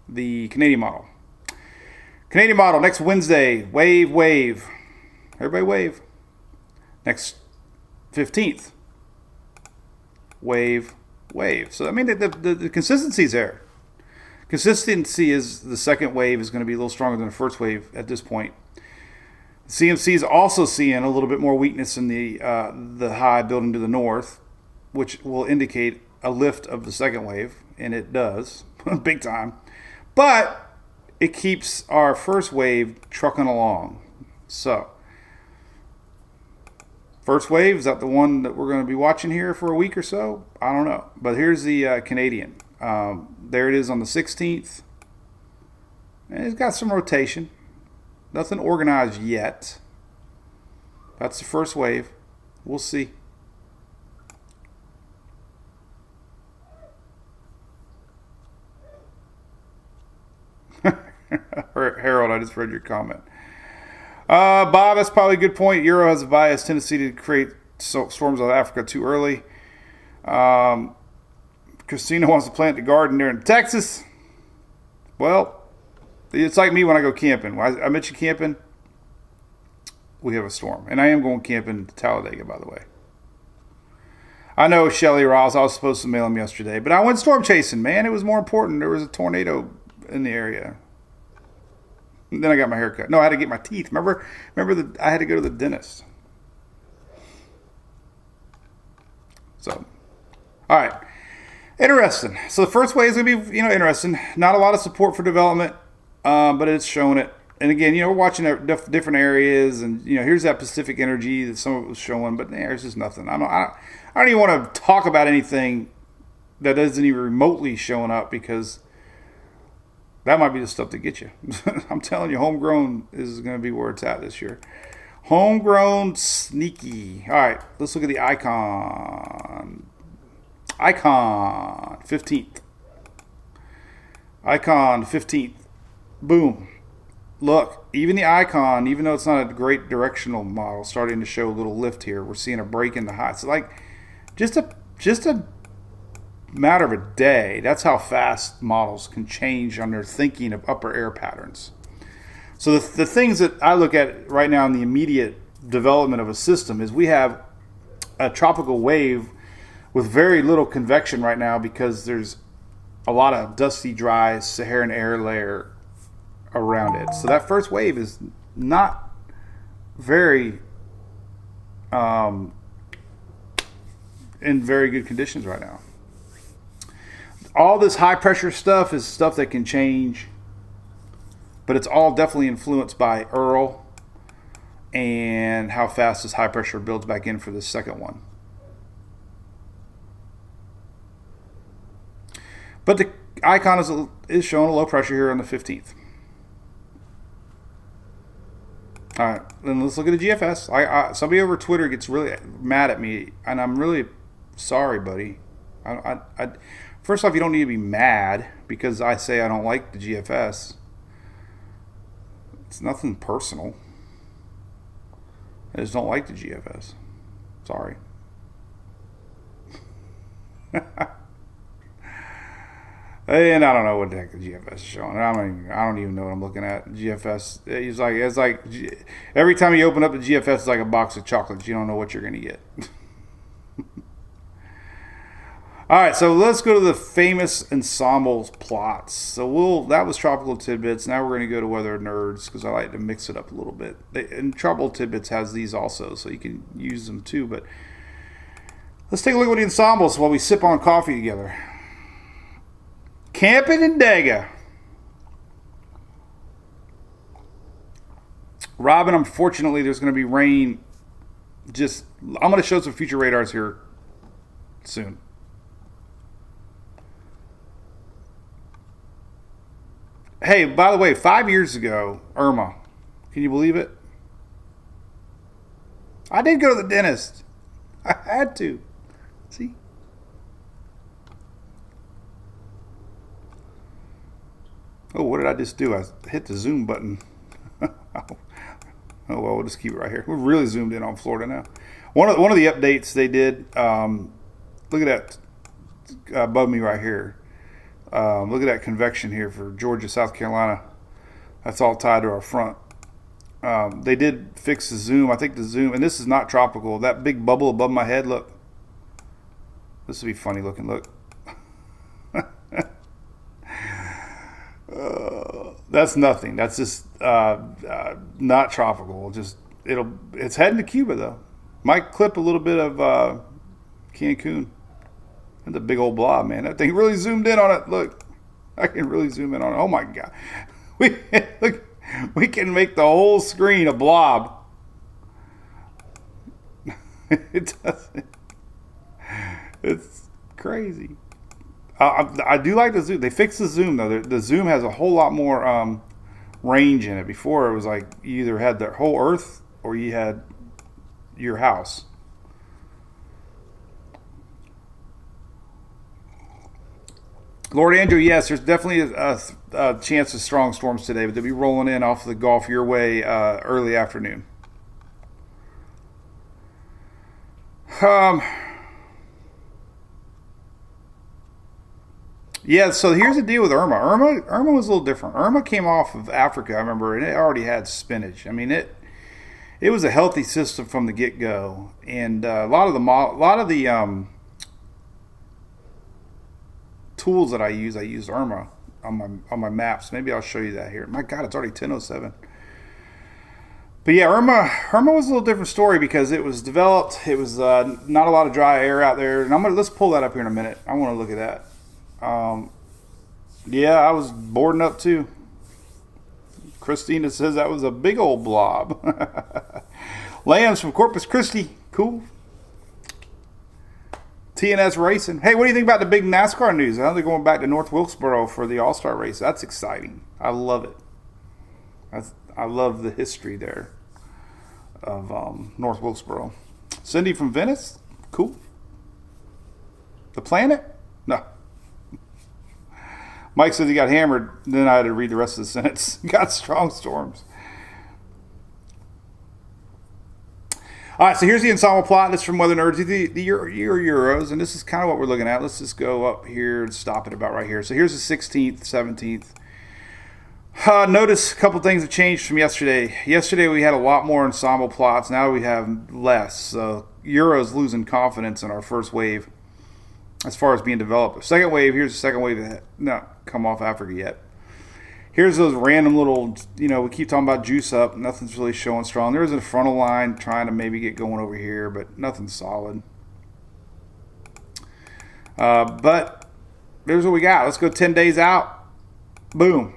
the Canadian model. Canadian model next Wednesday. Wave. Everybody wave. Next 15th. Wave. So, I mean, the consistency's there. Consistency is the second wave is going to be a little stronger than the first wave at this point. CMC is also seeing a little bit more weakness in the high building to the north, which will indicate a lift of the second wave, and it does, big time. But it keeps our first wave trucking along. So, first wave, is that the one that we're going to be watching here for a week or so? I don't know. But here's the Canadian. There it is on the 16th. And it's got some rotation. Nothing organized yet. That's the first wave. We'll see. Harold, I just read your comment. Bob, that's probably a good point. Euro has a bias tendency to create storms of Africa too early. Christina wants to plant the garden there in Texas. Well, it's like me when I go camping. I mentioned camping. We have a storm. And I am going camping to Talladega, by the way. I know Shelly Ross, I was supposed to mail him yesterday, but I went storm chasing, man. It was more important. There was a tornado in the area. And then I got my hair cut. No, I had to get my teeth. Remember I had to go to the dentist. So, all right. Interesting. So the first wave is going to be, interesting. Not a lot of support for development, but it's showing it. And again, we're watching different areas, and here's that Pacific energy that some of it was showing, but there's just nothing. I don't even want to talk about anything that isn't even remotely showing up, because that might be the stuff to get you. I'm telling you, homegrown is going to be where it's at this year. Homegrown sneaky. All right, let's look at the icon. Icon 15th. Icon 15th. Boom. Look, even the icon, even though it's not a great directional model, starting to show a little lift here. We're seeing a break in the high. So just a matter of a day, that's how fast models can change on their thinking of upper air patterns. So the things that I look at right now in the immediate development of a system is we have a tropical wave with very little convection right now, because there's a lot of dusty, dry Saharan air layer around it. So that first wave is not very in very good conditions right now. All this high pressure stuff is stuff that can change, but it's all definitely influenced by Earl and how fast this high pressure builds back in for the second one. But the icon is showing a low pressure here on the 15th. All right, then let's look at the GFS. Somebody over Twitter gets really mad at me, and I'm really sorry, buddy. First off, you don't need to be mad because I say I don't like the GFS. It's nothing personal. I just don't like the GFS. Sorry. And I don't know what the heck the GFS is showing. I don't even know what I'm looking at. GFS. It's like every time you open up the GFS, it's like a box of chocolates. You don't know what you're going to get. All right, so let's go to the famous Ensemble plots. So that was Tropical Tidbits. Now we're going to go to Weather Nerds because I like to mix it up a little bit. And Tropical Tidbits has these also, so you can use them too. But let's take a look at the ensembles while we sip on coffee together. Camping in Dega. Robin, unfortunately, there's going to be rain. I'm going to show some future radars here soon. Hey, by the way, 5 years ago, Irma, can you believe it? I did go to the dentist. I had to. See? Oh, what did I just do? I hit the zoom button. Oh well, we'll just keep it right here. We're really zoomed in on Florida now. One of the updates they did. Look at that above me right here. Look at that convection here for Georgia, South Carolina. That's all tied to our front. They did fix the zoom. I think the zoom, and this is not tropical. That big bubble above my head. Look. This will be funny looking. Look. That's nothing. That's just not tropical. It's heading to Cuba though. Might clip a little bit of Cancun. That's a big old blob, man. That thing really zoomed in on it. Look, I can really zoom in on it. Oh my god, we can make the whole screen a blob. It doesn't. It's crazy. I do like the zoom. They fixed the zoom though. The zoom has a whole lot more range in it. Before it was like you either had the whole Earth or you had your house. Lord Andrew, yes, there's definitely a chance of strong storms today, but they'll be rolling in off the Gulf your way early afternoon. Yeah, so here's the deal with Irma. Irma was a little different. Irma came off of Africa, I remember, and it already had spinach. I mean, it was a healthy system from the get go, and a lot of the tools that I use Irma on my maps. Maybe I'll show you that here. My God, it's already 10:07. But yeah, Irma was a little different story because it was developed. It was not a lot of dry air out there, and let's pull that up here in a minute. I want to look at that. Yeah, I was boarding up too. Christina says that was a big old blob. Lambs from Corpus Christi. Cool. TNS Racing. Hey, what do you think about the big NASCAR news? They're going back to North Wilkesboro for the All-Star race. That's exciting. I love it. I love the history there of North Wilkesboro. Cindy from Venice. Cool. The planet? No. Mike says he got hammered. Then I had to read the rest of the sentence. Got strong storms. All right, so here's the Ensemble plot. This is from Weather Nerds. The Euros, and this is kind of what we're looking at. Let's just go up here and stop it about right here. So here's the 16th, 17th. Notice a couple things have changed from yesterday. Yesterday we had a lot more Ensemble plots. Now we have less. So Euro's losing confidence in our first wave as far as being developed. The second wave, here's the second wave that not come off Africa yet. Here's those random little, we keep talking about juice up. Nothing's really showing strong. There's a frontal line trying to maybe get going over here, but nothing solid. But there's what we got. Let's go 10 days out. Boom.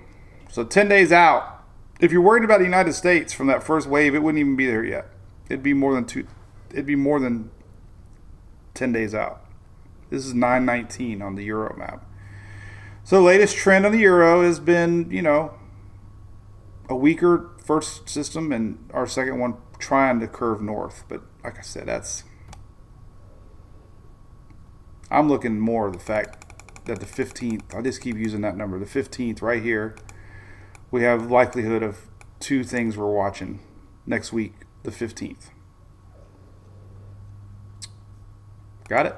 So 10 days out. If you're worried about the United States from that first wave, it wouldn't even be there yet. It'd be more than 10 days out. This is 9/19 on the Euro map. So the latest trend on the Euro has been, a weaker first system and our second one trying to curve north. But like I said, I'm looking more at the fact that the 15th, I'll just keep using that number, the 15th right here, we have likelihood of two things we're watching next week, the 15th. Got it?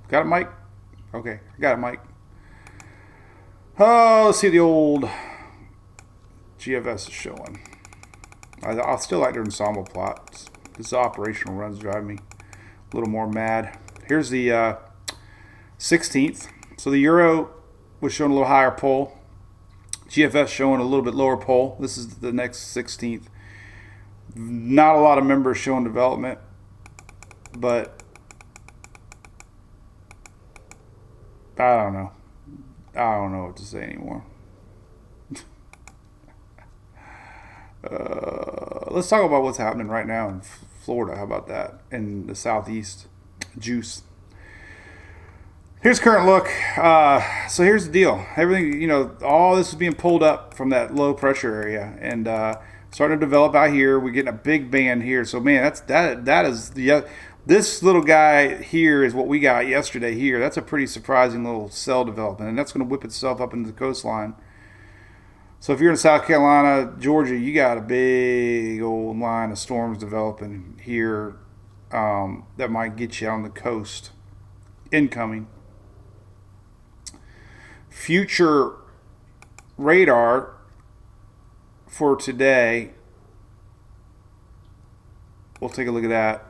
Got it, Mike? Okay, I got it, Mike. Oh, let's see what the old GFS is showing. I still like their Ensemble plots. This operational runs drive me a little more mad. Here's the 16th. So the Euro was showing a little higher pole. GFS showing a little bit lower pole. This is the next 16th. Not a lot of members showing development, but I don't know. I don't know what to say anymore. Let's talk about what's happening right now in Florida. How about that? In the southeast. Juice. Here's current look. So here's the deal. Everything, all this is being pulled up from that low pressure area and starting to develop out here. We're getting a big band here. So man, that is the this little guy here is what we got yesterday here. That's a pretty surprising little cell development, and that's going to whip itself up into the coastline. So if you're in South Carolina, Georgia, you got a big old line of storms developing here that might get you on the coast. Incoming. Future radar for today. We'll take a look at that.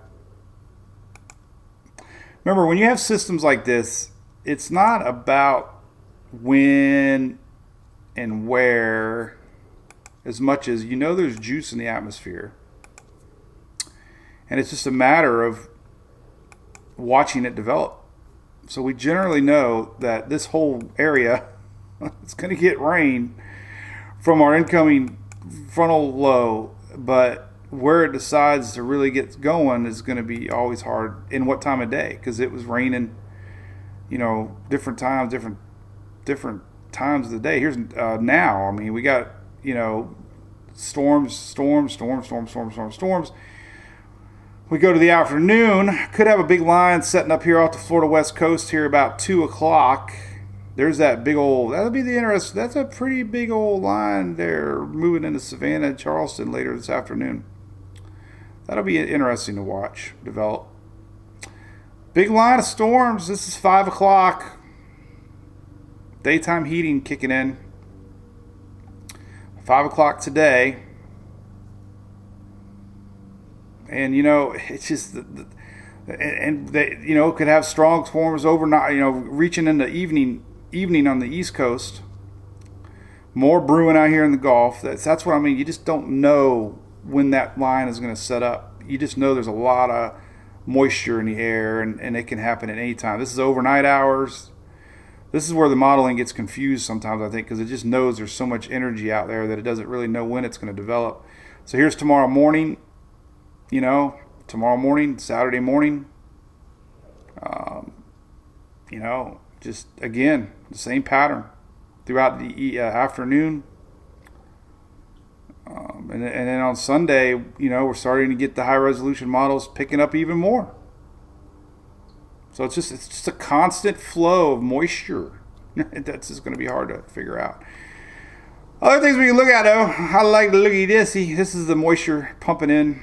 Remember, when you have systems like this, it's not about when and where as much as there's juice in the atmosphere. And it's just a matter of watching it develop. So we generally know that this whole area it's going to get rain from our incoming frontal low, but where it decides to really get going is going to be always hard in what time of day, because it was raining, different times of the day. Here's now. I mean, we got storms. We go to the afternoon. Could have a big line setting up here off the Florida West Coast here about 2 o'clock. There's that big old, that'll be the interest. That's a pretty big old line there moving into Savannah and Charleston later this afternoon. That'll be interesting to watch develop. Big line of storms. This is 5 o'clock. Daytime heating kicking in. 5 o'clock today. And, it's just, and they, could have strong storms overnight, reaching into evening on the East Coast. More brewing out here in the Gulf. That's what I mean. You just don't know when that line is going to set up. You just know there's a lot of moisture in the air, and it can happen at any time. This is overnight hours. This is where the modeling gets confused sometimes, I think, because it just knows there's so much energy out there that it doesn't really know when it's going to develop. So here's tomorrow morning. Saturday morning, just again, the same pattern throughout the afternoon. And then on Sunday, we're starting to get the high resolution models picking up even more. So it's just a constant flow of moisture. That's just going to be hard to figure out. Other things we can look at, though, I like to look at this. See, this is the moisture pumping in.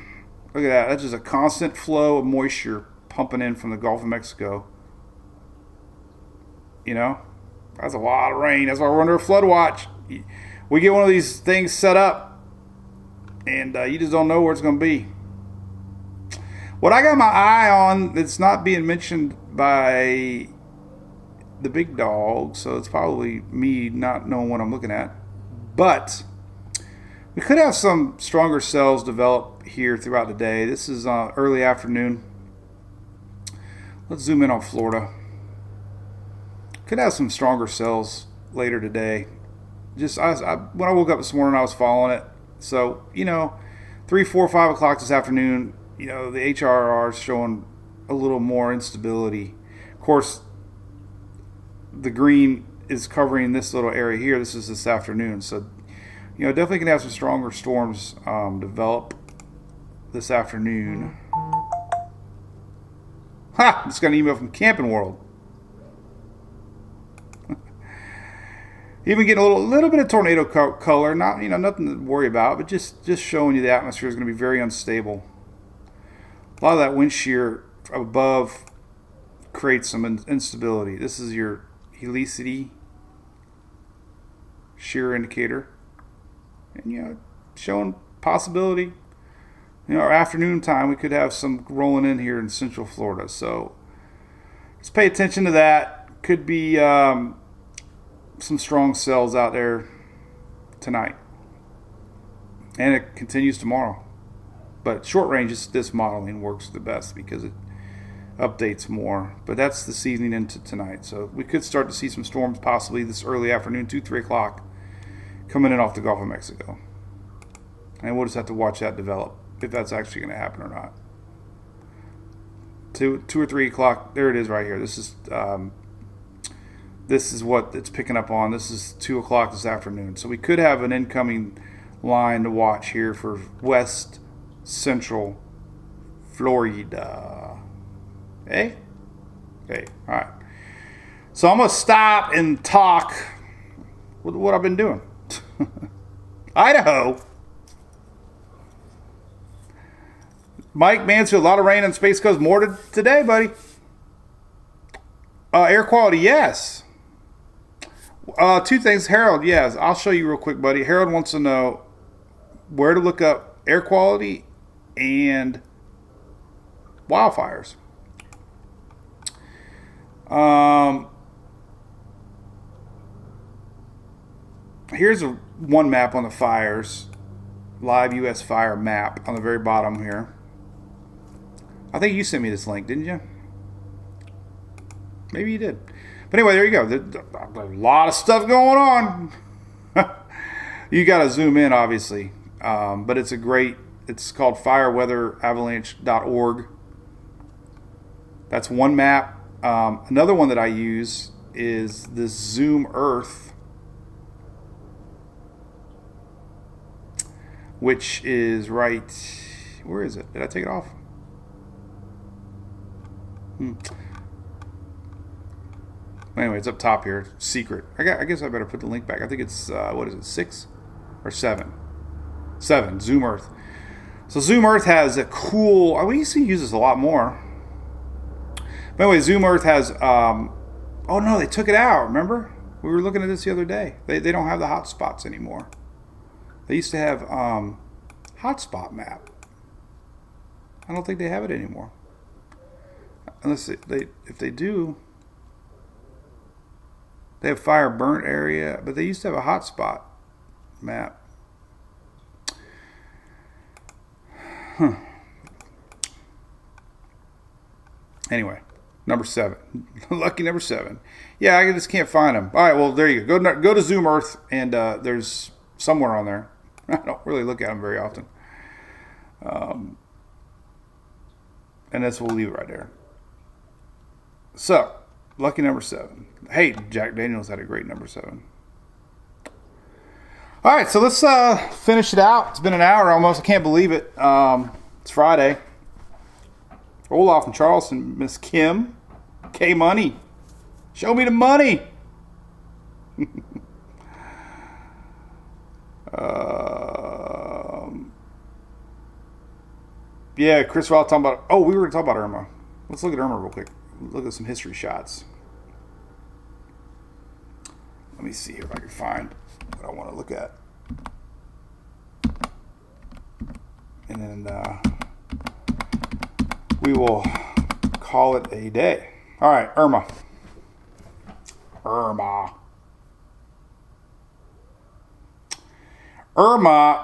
Look at that. That's just a constant flow of moisture pumping in from the Gulf of Mexico. That's a lot of rain. That's why we're under a flood watch. We get one of these things set up, and you just don't know where it's going to be. What I got my eye on that's not being mentioned by the big dog, so it's probably me not knowing what I'm looking at, but we could have some stronger cells develop here throughout the day. This is early afternoon. Let's zoom in on Florida. Could have some stronger cells later today. Just when I woke up this morning, I was following it. So 3, 4, 5 o'clock this afternoon, the HRR is showing a little more instability. Of course, the green is covering this little area here. This is this afternoon, so definitely can have some stronger storms develop this afternoon. Ha! Just got an email from Camping World. Even getting a little bit of tornado color. Not nothing to worry about, but just showing you the atmosphere is going to be very unstable. A lot of that wind shear above creates some instability. This is your helicity shear indicator, and showing possibility. Our afternoon time, we could have some rolling in here in Central Florida. So just pay attention to that. Could be some strong cells out there tonight, and it continues tomorrow. But short range, this modeling works the best because it updates more. But that's this evening into tonight, so we could start to see some storms possibly this early afternoon, 2, 3 o'clock, coming in off the Gulf of Mexico. And we'll just have to watch that develop, if that's actually going to happen or not. 2 or 3 o'clock, there it is right here. This is what it's picking up on. This is 2 o'clock this afternoon. So we could have an incoming line to watch here for West Central Florida. Hey? Okay, all right. So I'm going to stop and talk with what I've been doing. Idaho. Mike Mansfield, a lot of rain on Space Coast. More today, buddy. Air quality, yes. Two things. Harold, yes. I'll show you real quick, buddy. Harold wants to know where to look up air quality and wildfires. Here's one map on the fires. Live US fire map on the very bottom here. I think you sent me this link, didn't you? Maybe you did. But anyway, there you go. There's a lot of stuff going on. You got to zoom in, obviously. But it's it's called fireweatheravalanche.org. That's one map. Another one that I use is this Zoom Earth, which is right. Where is it? Did I take it off? Anyway, it's up top here. Secret. I guess I better put the link back. I think it's, what is it, 6 or 7? 7. Zoom Earth. So Zoom Earth has a cool, we used to use this a lot more. But anyway, Zoom Earth has, oh no, they took it out, remember? We were looking at this the other day. They don't have the hotspots anymore. They used to have hotspot map. I don't think they have it anymore. Unless if they do, they have fire burnt area, but they used to have a hotspot map. Anyway, number 7. Lucky number 7. Yeah, I just can't find them. All right, well, there you go. Go to Zoom Earth, and there's somewhere on there. I don't really look at them very often. And that's, we'll leave it right there. So, lucky number 7. Hey, Jack Daniels had a great number 7. All right, so let's finish it out. It's been an hour almost. I can't believe it. It's Friday. Olaf from Charleston, Miss Kim, K Money. Show me the money. Yeah, Chris Raw talking about. Oh, we were going to talk about Irma. Let's look at Irma real quick. Look at some history shots. Let me see if I can find what I want to look at. And then we will call it a day. All right, Irma. Irma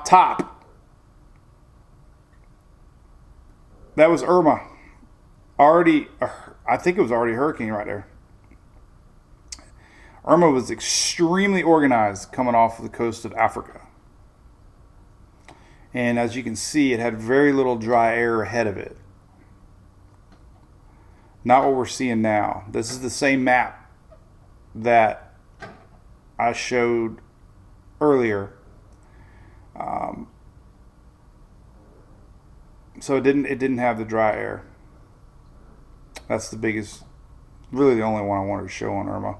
top. That was Irma. Already, I think it was already a hurricane right there. Irma was extremely organized coming off of the coast of Africa. And as you can see, it had very little dry air ahead of it. Not what we're seeing now. This is the same map that I showed earlier. So it didn't have the dry air. That's the biggest, really the only one I wanted to show on Irma.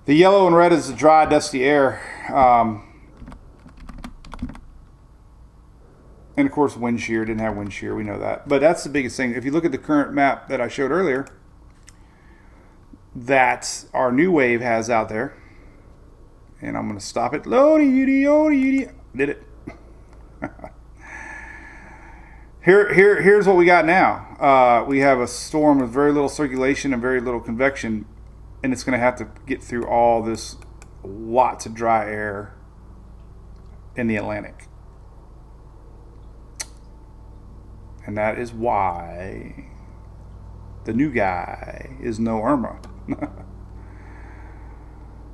The yellow and red is the dry, dusty air. And of course, wind shear. Didn't have wind shear. We know that. But that's the biggest thing. If you look at the current map that I showed earlier, that our new wave has out there. And I'm going to stop it. Did it. Here's what we got now. We have a storm with very little circulation and very little convection, and it's going to have to get through all this lots of dry air in the Atlantic. And that is why the new guy is no Irma.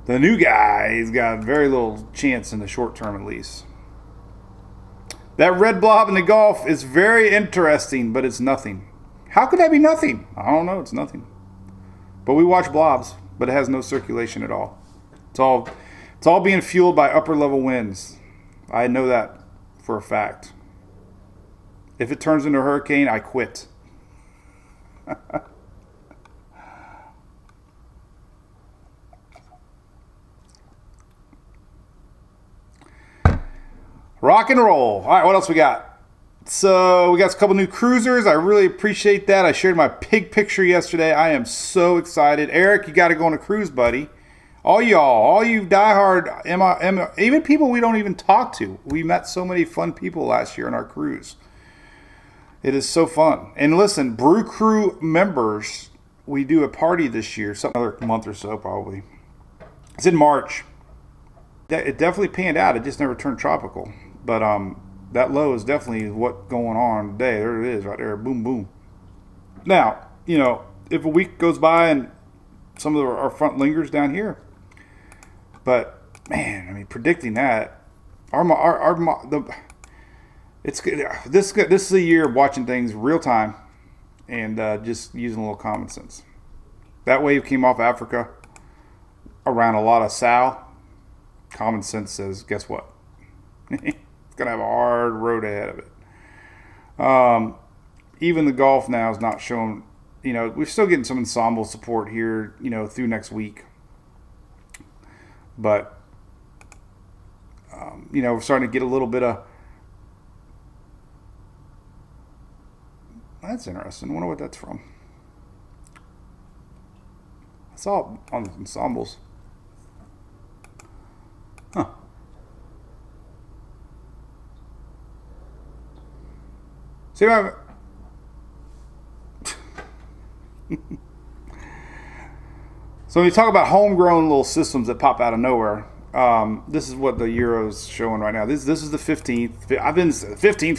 The new guy has got very little chance in the short term, at least. That red blob in the Gulf is very interesting, but it's nothing. How could that be nothing? I don't know. It's nothing. But we watch blobs, but it has no circulation at all. It's all being fueled by upper level winds. I know that for a fact. If it turns into a hurricane, I quit. Rock and roll. All right, what else we got? So we got a couple new cruisers. I really appreciate that. I shared my pig picture yesterday. I am so excited. Eric, you got to go on a cruise, buddy. All y'all, all you diehard Emma, even people we don't even talk to. We met so many fun people last year on our cruise. It is so fun. And listen, Brew Crew members, we do a party this year, another month or so probably. It's in March. It definitely panned out. It just never turned tropical. But that low is definitely what's going on today. There it is right there. Boom, boom. Now, if a week goes by and some of our front lingers down here, but man, I mean, predicting that, this is a year of watching things real time and just using a little common sense. That wave came off Africa around a lot of sow. Common sense says, guess what? It's gonna have a hard road ahead of it. Even the Gulf now is not showing. We're still getting some ensemble support here. Through next week. But, we're starting to get a little bit of... That's interesting. I wonder what that's from. I saw it on the ensembles. Huh. See what So when you talk about homegrown little systems that pop out of nowhere, this is what the Euro's showing right now. This is the 15th. I've been 15.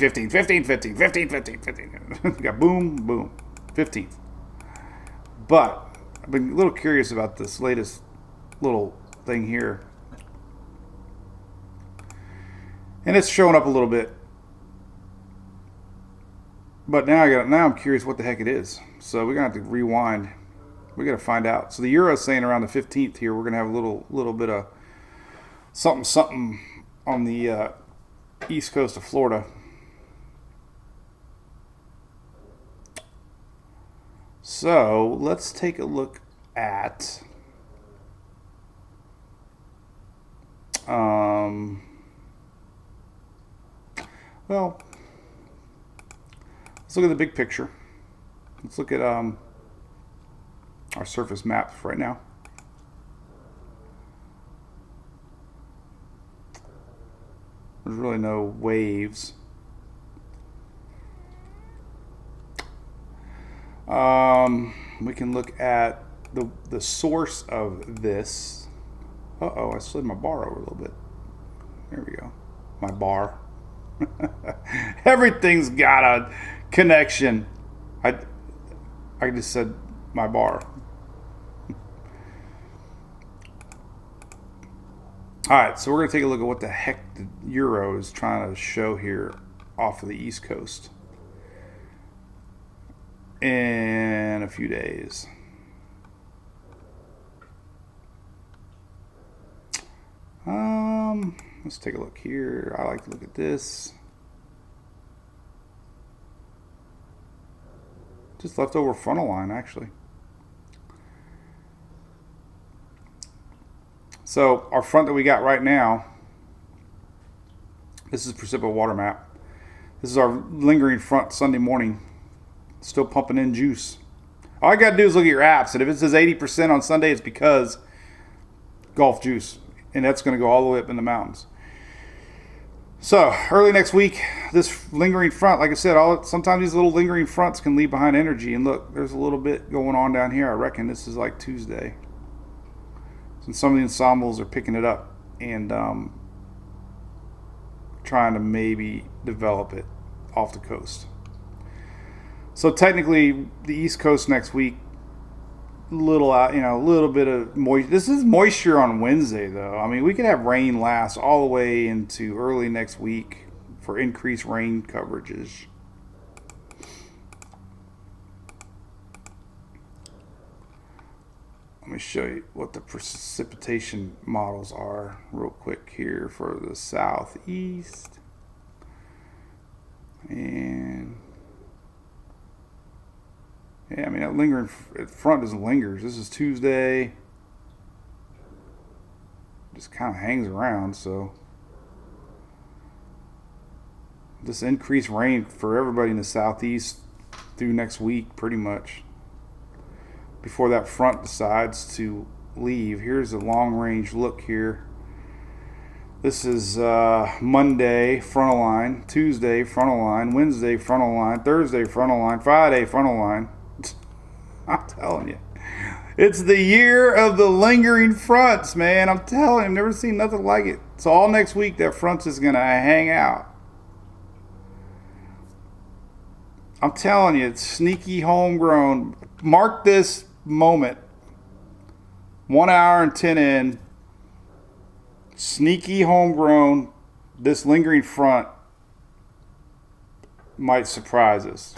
Got boom, boom, 15th. But I've been a little curious about this latest little thing here, and it's showing up a little bit. But now I'm curious what the heck it is. So we're gonna have to rewind. We got to find out. So the Euro is saying around the 15th here, we're going to have a little bit of something on the east coast of Florida. So let's take a look at well, let's look at the big picture. Let's look at our surface maps right now. There's really no waves. We can look at the source of this. Uh-oh, I slid my bar over a little bit. There we go. My bar. Everything's got a connection. I just said my bar. Alright, so we're going to take a look at what the heck the Euro is trying to show here off of the East Coast in a few days. Let's take a look here. I like to look at this. Just leftover frontal line, actually. So our front that we got right now, this is precipitous water map. This is our lingering front Sunday morning. Still pumping in juice. All I got to do is look at your apps, and if it says 80% on Sunday, it's because Gulf juice, and that's going to go all the way up in the mountains. So early next week, this lingering front, like I said, sometimes these little lingering fronts can leave behind energy. And look, there's a little bit going on down here. I reckon this is like Tuesday. And some of the ensembles are picking it up and trying to maybe develop it off the coast. So technically, the East Coast next week, a little bit of moisture. This is moisture on Wednesday, though. I mean, we could have rain last all the way into early next week for increased rain coverages. Let me show you what the precipitation models are real quick here for the southeast. And yeah, I mean, that lingering front doesn't linger. This is Tuesday. Just kind of hangs around, so This increased rain for everybody in the southeast through next week, pretty much. Before that front decides to leave. Here's a long range look here. This is Monday, frontal line. Tuesday, frontal line. Wednesday, frontal line. Thursday, frontal line. Friday, frontal line. I'm telling you. It's the year of the lingering fronts, man. I'm telling you, I've never seen nothing like it. So all next week, that front is going to hang out. I'm telling you, it's sneaky homegrown. Mark this moment. 1 hour and 10 in. Sneaky homegrown. This lingering front might surprise us.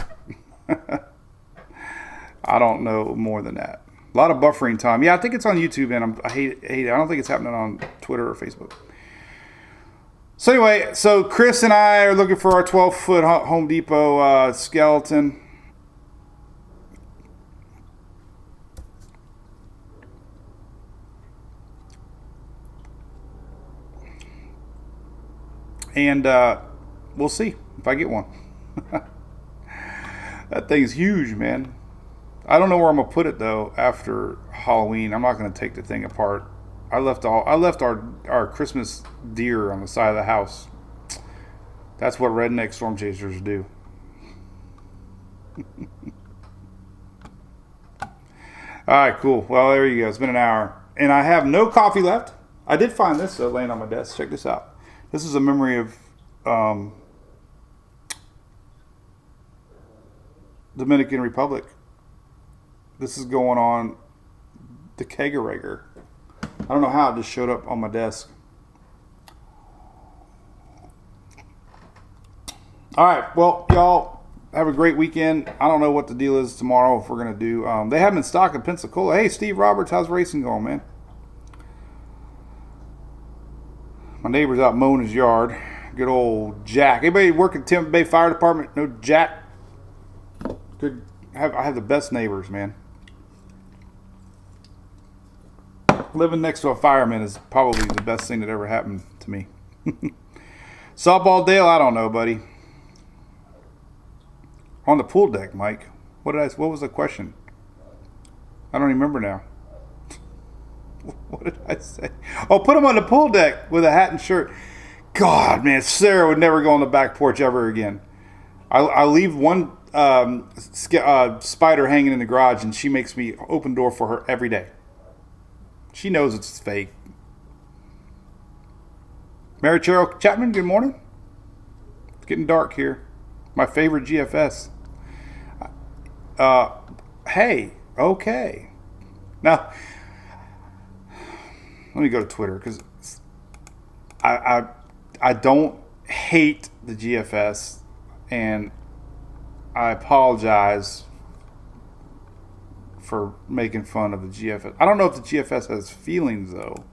I don't know more than that. A lot of buffering time. Yeah, I think it's on YouTube, and I hate it. I don't think it's happening on Twitter or Facebook. So anyway, so Chris and I are looking for our 12-foot Home Depot skeleton. And we'll see if I get one. That thing is huge, man. I don't know where I'm gonna put it though after Halloween. I'm not gonna take the thing apart. I left our Christmas deer on the side of the house. That's what redneck storm chasers do. All right, cool. Well, there you go. It's been an hour, and I have no coffee left. I did find this though, laying on my desk. Check this out. This is a memory of Dominican Republic. This is going on the kegerator. I don't know how it just showed up on my desk. All right, well, y'all have a great weekend. I don't know what the deal is tomorrow if we're going to do. They have them in stock in Pensacola. Hey, Steve Roberts, how's racing going, man? My neighbor's out mowing his yard. Good old Jack. Anybody work at Tampa Bay Fire Department? No Jack? Good. I have the best neighbors, man. Living next to a fireman is probably the best thing that ever happened to me. Softball Dale, I don't know, buddy. On the pool deck, Mike. What was the question? I don't even remember now. What did I say? Oh, put him on the pool deck with a hat and shirt. God, man, Sarah would never go on the back porch ever again. I leave one spider hanging in the garage, and she makes me open door for her every day. She knows it's fake. Mary Cheryl Chapman, good morning. It's getting dark here. My favorite GFS. Hey, okay. Now, let me go to Twitter because I don't hate the GFS, and I apologize for making fun of the GFS. I don't know if the GFS has feelings though.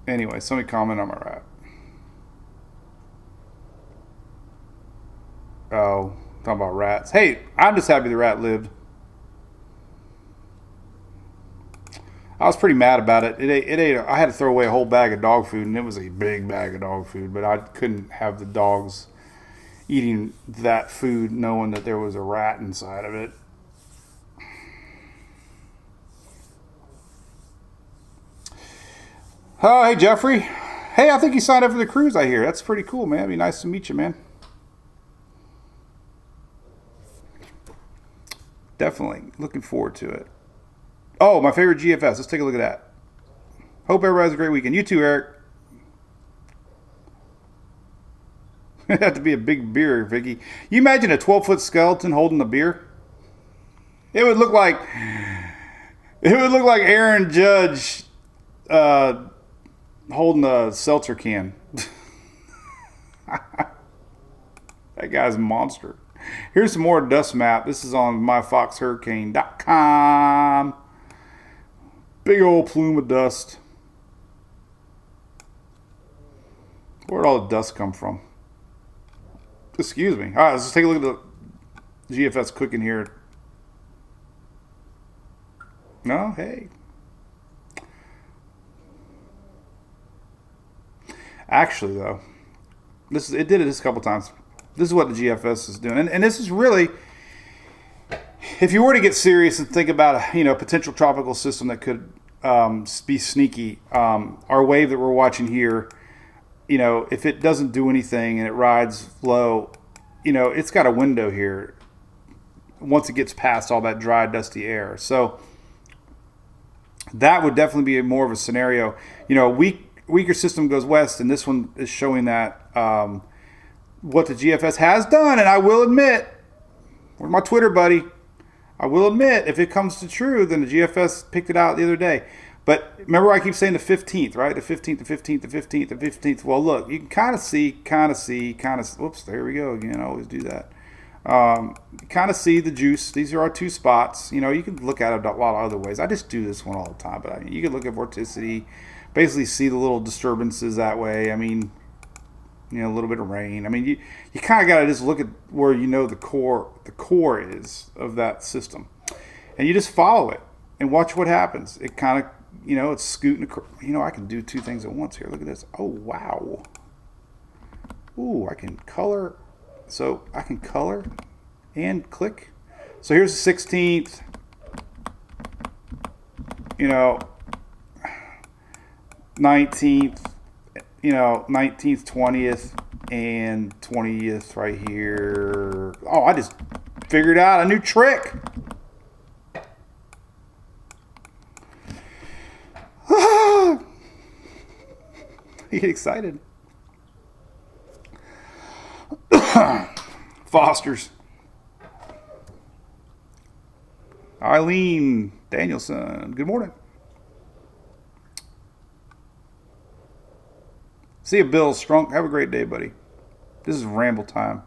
Anyway, somebody comment on my rat. Oh, talking about rats. Hey, I'm just happy the rat lived. I was pretty mad about it. It ate. I had to throw away a whole bag of dog food, and it was a big bag of dog food. But I couldn't have the dogs eating that food, knowing that there was a rat inside of it. Oh, hey Jeffrey. Hey, I think you signed up for the cruise. I hear that's pretty cool, man. It'd be nice to meet you, man. Definitely looking forward to it. Oh, my favorite GFS. Let's take a look at that. Hope everybody has a great weekend. You too, Eric. It'd have to be a big beer, Vicky. You imagine a 12-foot skeleton holding a beer? It would look like Aaron Judge holding a seltzer can. That guy's a monster. Here's some more dust map. This is on myfoxhurricane.com. Big old plume of dust. Where'd all the dust come from? Excuse me. All right, let's take a look at GFS cooking here. No, hey. Actually, though, it did it this a couple times. This is what the GFS is doing, and this is really, if you were to get serious and think about a potential tropical system that could be sneaky, our wave that we're watching here, if it doesn't do anything and it rides low, it's got a window here once it gets past all that dry, dusty air. So that would definitely be more of a scenario. Weaker system goes west, and this one is showing that what the GFS has done. And I will admit, where's my Twitter buddy? I will admit, if it comes to true, then the GFS picked it out the other day. But remember, I keep saying the 15th, right? The 15th, the 15th, the 15th, the 15th. Well, look, you can kind of see. Whoops, there we go again. I always do that. Kind of see the juice. These are our two spots. You can look at it a lot of other ways. I just do this one all the time. But you can look at vorticity, basically see the little disturbances that way. I mean, a little bit of rain. I mean, you kind of got to just look at where the core is of that system, and you just follow it and watch what happens. It kind of, it's scooting. I can do two things at once here. Look at this. Oh wow. Ooh, I can color. So I can color and click. So here's the 16th. 19th. 19th, 20th, and 20th right here. Oh, I just figured out a new trick. I get excited. Foster's. Eileen Danielson. Good morning. See you, Bill Strunk. Have a great day, buddy. This is ramble time.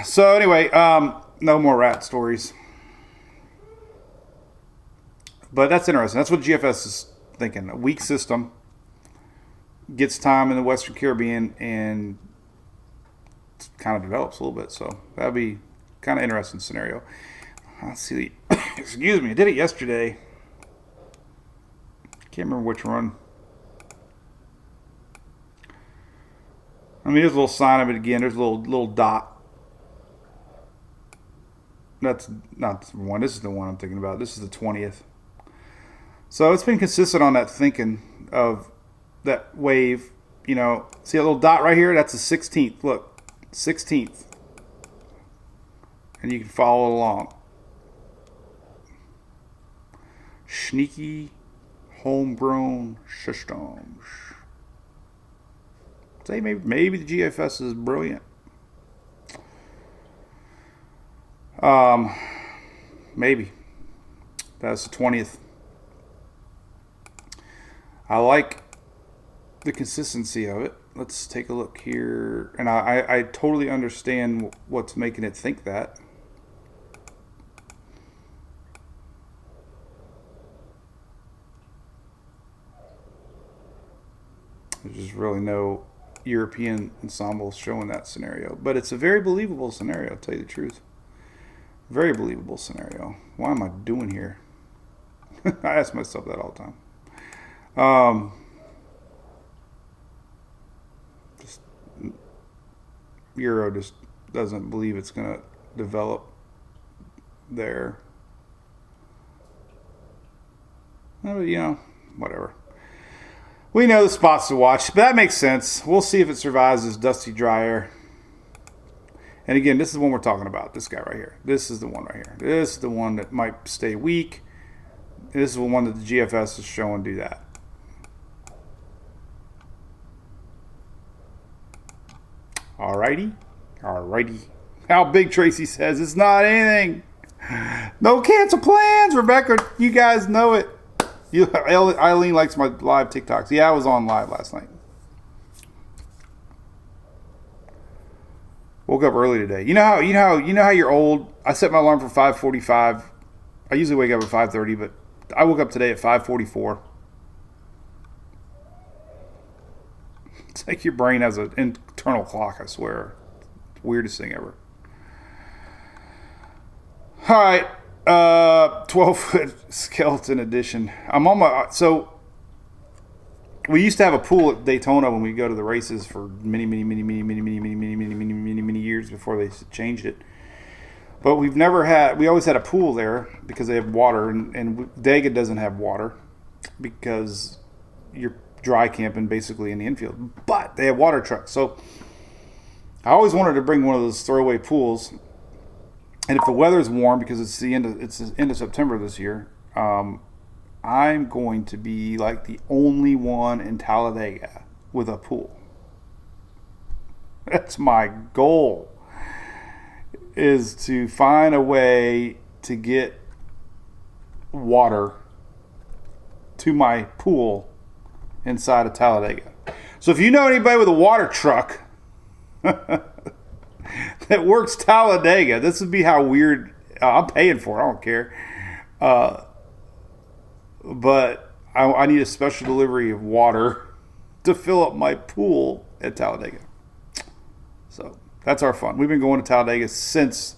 So anyway, no more rat stories. But that's interesting. That's what GFS is thinking. A weak system gets time in the Western Caribbean and kind of develops a little bit. So that'd be kind of interesting scenario. Let's see. Excuse me. I did it yesterday. Can't remember which one. I mean, there's a little sign of it again. There's a little dot. That's not the one. This is the one I'm thinking about. This is the 20th. So it's been consistent on that thinking of that wave. See a little dot right here? That's the 16th. Look, 16th. And you can follow along. Sneaky homegrown systems. Say maybe the GFS is brilliant. Maybe. That's the 20th. I like the consistency of it. Let's take a look here. And I totally understand what's making it think that. There's just really no European ensembles showing that scenario. But it's a very believable scenario, to tell you the truth. Very believable scenario. Why am I doing here? I ask myself that all the time. Just Euro just doesn't believe it's going to develop there. Whatever. We know the spots to watch, but that makes sense. We'll see if it survives this dusty, dry air. And again, this is the one we're talking about. This guy right here. This is the one right here. This is the one that might stay weak. This is the one that the GFS is showing do that. Alrighty. How big Tracy says it's not anything. No cancel plans, Rebecca. You guys know it. Eileen likes my live TikToks. Yeah, I was on live last night. Woke up early today. You know how you're old. I set my alarm for 5:45. I usually wake up at 5:30, but I woke up today at 5:44. It's like your brain has an internal clock, I swear. Weirdest thing ever. All right. 12-foot skeleton edition. I'm on my... So, we used to have a pool at Daytona when we go to the races for many years before they changed it. But we always had a pool there because they have water, and Dega doesn't have water because you're dry camping basically in the infield. But they have water trucks. So I always wanted to bring one of those throwaway pools. And if the weather's warm, because it's the end of September this year, I'm going to be like the only one in Talladega with a pool. That's my goal, is to find a way to get water to my pool inside of Talladega. So if you know anybody with a water truck that works Talladega, this would be how weird. I'm paying for it. I don't care. But I need a special delivery of water to fill up my pool at Talladega. So that's our fun. We've been going to Talladega since,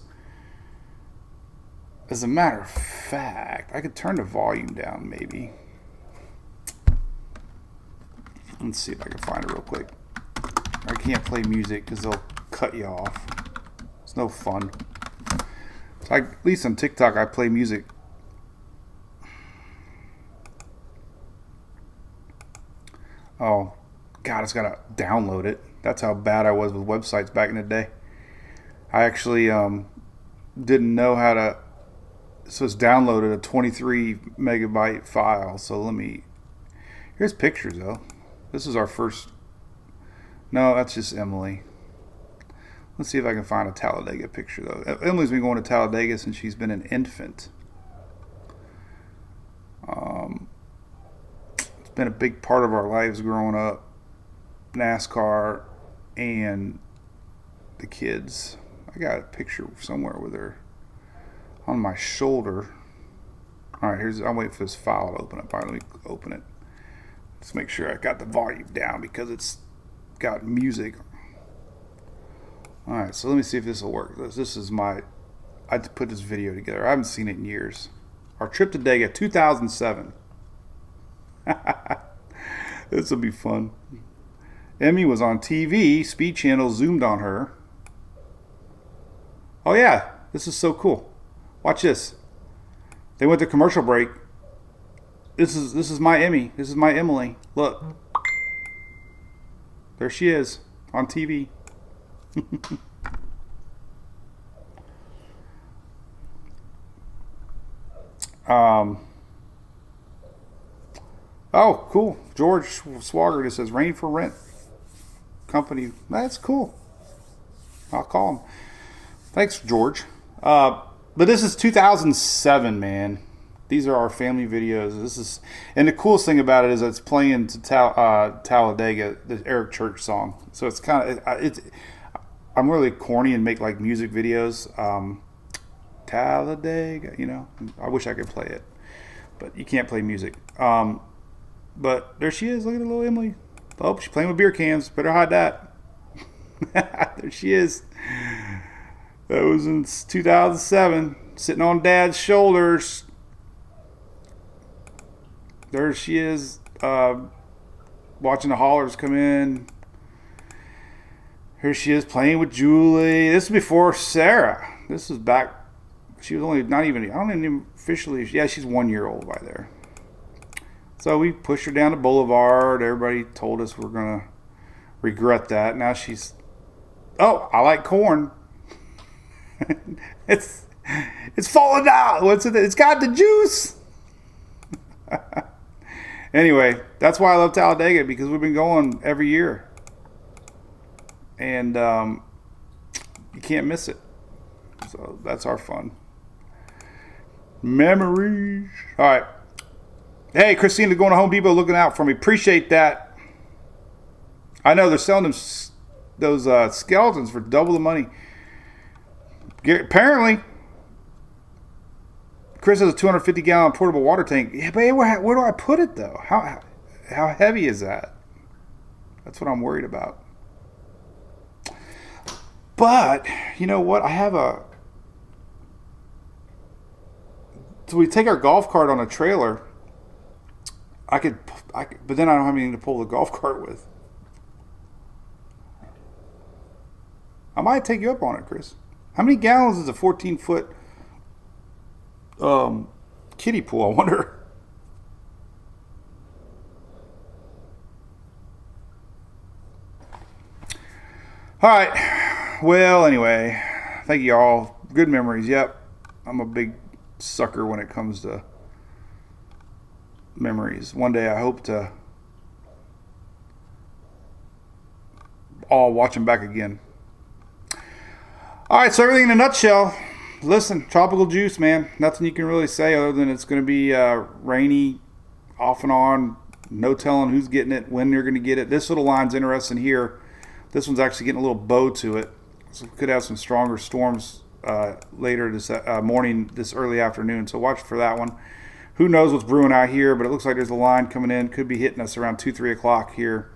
as a matter of fact, I could turn the volume down maybe. Let's see if I can find it real quick. I can't play music because they'll cut you off. It's no fun. So at least on TikTok I play music. Oh, God, it's got to download it. That's how bad I was with websites back in the day. I actually didn't know how to... So it's downloaded a 23 megabyte file. So here's pictures, though. This is our first... No, that's just Emily. Let's see if I can find a Talladega picture, though. Emily's been going to Talladega since she's been an infant. It's been a big part of our lives growing up. NASCAR and the kids. I got a picture somewhere with her on my shoulder. All right, I'm waiting for this file to open up. All right, let me open it. Let's make sure I got the volume down because it's got music. All right, so let me see if this will work. This is I had to put this video together. I haven't seen it in years. Our trip to Dega, 2007. This will be fun. Emmy was on TV. Speed Channel zoomed on her. Oh yeah, this is so cool. Watch this. They went to commercial break. This is my Emmy. This is my Emily. Look. There she is on TV. Oh, cool. George Swagger just says rain for rent company. That's cool. I'll call him. Thanks, George. But this is 2007, man. These are our family videos. And the coolest thing about it is it's playing to Talladega, the Eric Church song. So it's kind of I'm really corny and make like music videos. Talladega, you know. I wish I could play it, but you can't play music. But there she is. Look at the little Emily. Oh, she's playing with beer cans. Better hide that. There she is. That was in 2007. Sitting on Dad's shoulders. There she is. Watching the haulers come in. Here she is playing with Julie. This is before Sarah. This was back. She was only not even. I don't even officially. Yeah, she's 1 year old by there. So we pushed her down the boulevard. Everybody told us we're gonna regret that. Now she's. Oh, I like corn. It's falling out. What's it? It's got the juice. Anyway, that's why I love Talladega, because we've been going every year, and you can't miss it. So that's our fun. Memories. All right. Hey, Christina, going to Home Depot, looking out for me. Appreciate that. I know they're selling those skeletons for double the money. Apparently, Chris has a 250-gallon portable water tank. Yeah, but where do I put it, though? How heavy is that? That's what I'm worried about. But you know what? So we take our golf cart on a trailer. I could, but then I don't have anything to pull the golf cart with. I might take you up on it, Chris. How many gallons is a 14-foot kiddie pool? I wonder. All right. Well, anyway, thank you all. Good memories. Yep. I'm a big sucker when it comes to memories. One day I hope to all watch them back again. All right, so everything in a nutshell. Listen, tropical juice, man. Nothing you can really say other than it's going to be rainy, off and on. No telling who's getting it, when they're going to get it. This little line's interesting here. This one's actually getting a little bow to it. So we could have some stronger storms later this morning, this early afternoon. So watch for that one. Who knows what's brewing out here, but it looks like there's a line coming in. Could be hitting us around 2, 3 o'clock here.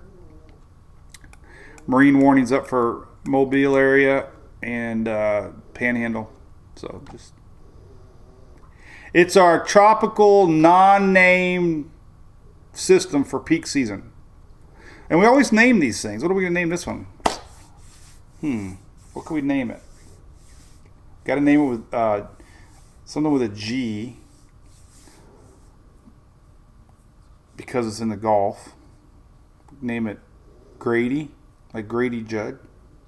Marine warnings up for Mobile area and Panhandle. So it's our tropical non-named system for peak season. And we always name these things. What are we going to name this one? What can we name it? Got to name it with something with a G because it's in the Gulf. Name it Grady, like Grady Judd.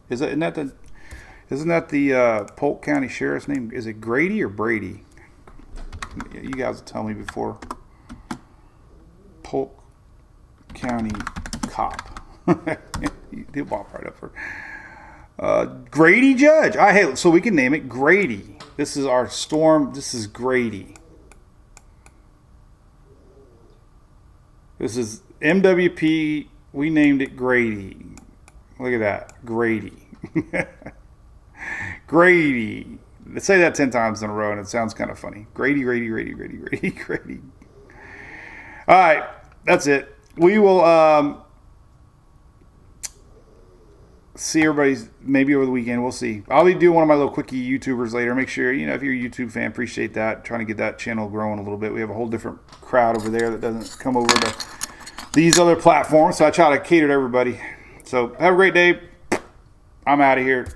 Isn't that the Polk County Sheriff's name? Is it Grady or Brady? You guys will tell me before. Polk County Cop. He'll pop right up for Grady Judge. Hey, so we can name it Grady. This is our storm. This is Grady. This is MWP. We named it Grady. Look at that. Grady. Grady. Let's say that 10 times in a row and it sounds kind of funny. Grady, Grady, Grady, Grady, Grady, Grady. All right. That's it. We will see everybody maybe over the weekend. We'll see. I'll be doing one of my little quickie YouTubers later. Make sure, if you're a YouTube fan, appreciate that. Trying to get that channel growing a little bit. We have a whole different crowd over there that doesn't come over to these other platforms. So I try to cater to everybody. So have a great day. I'm out of here.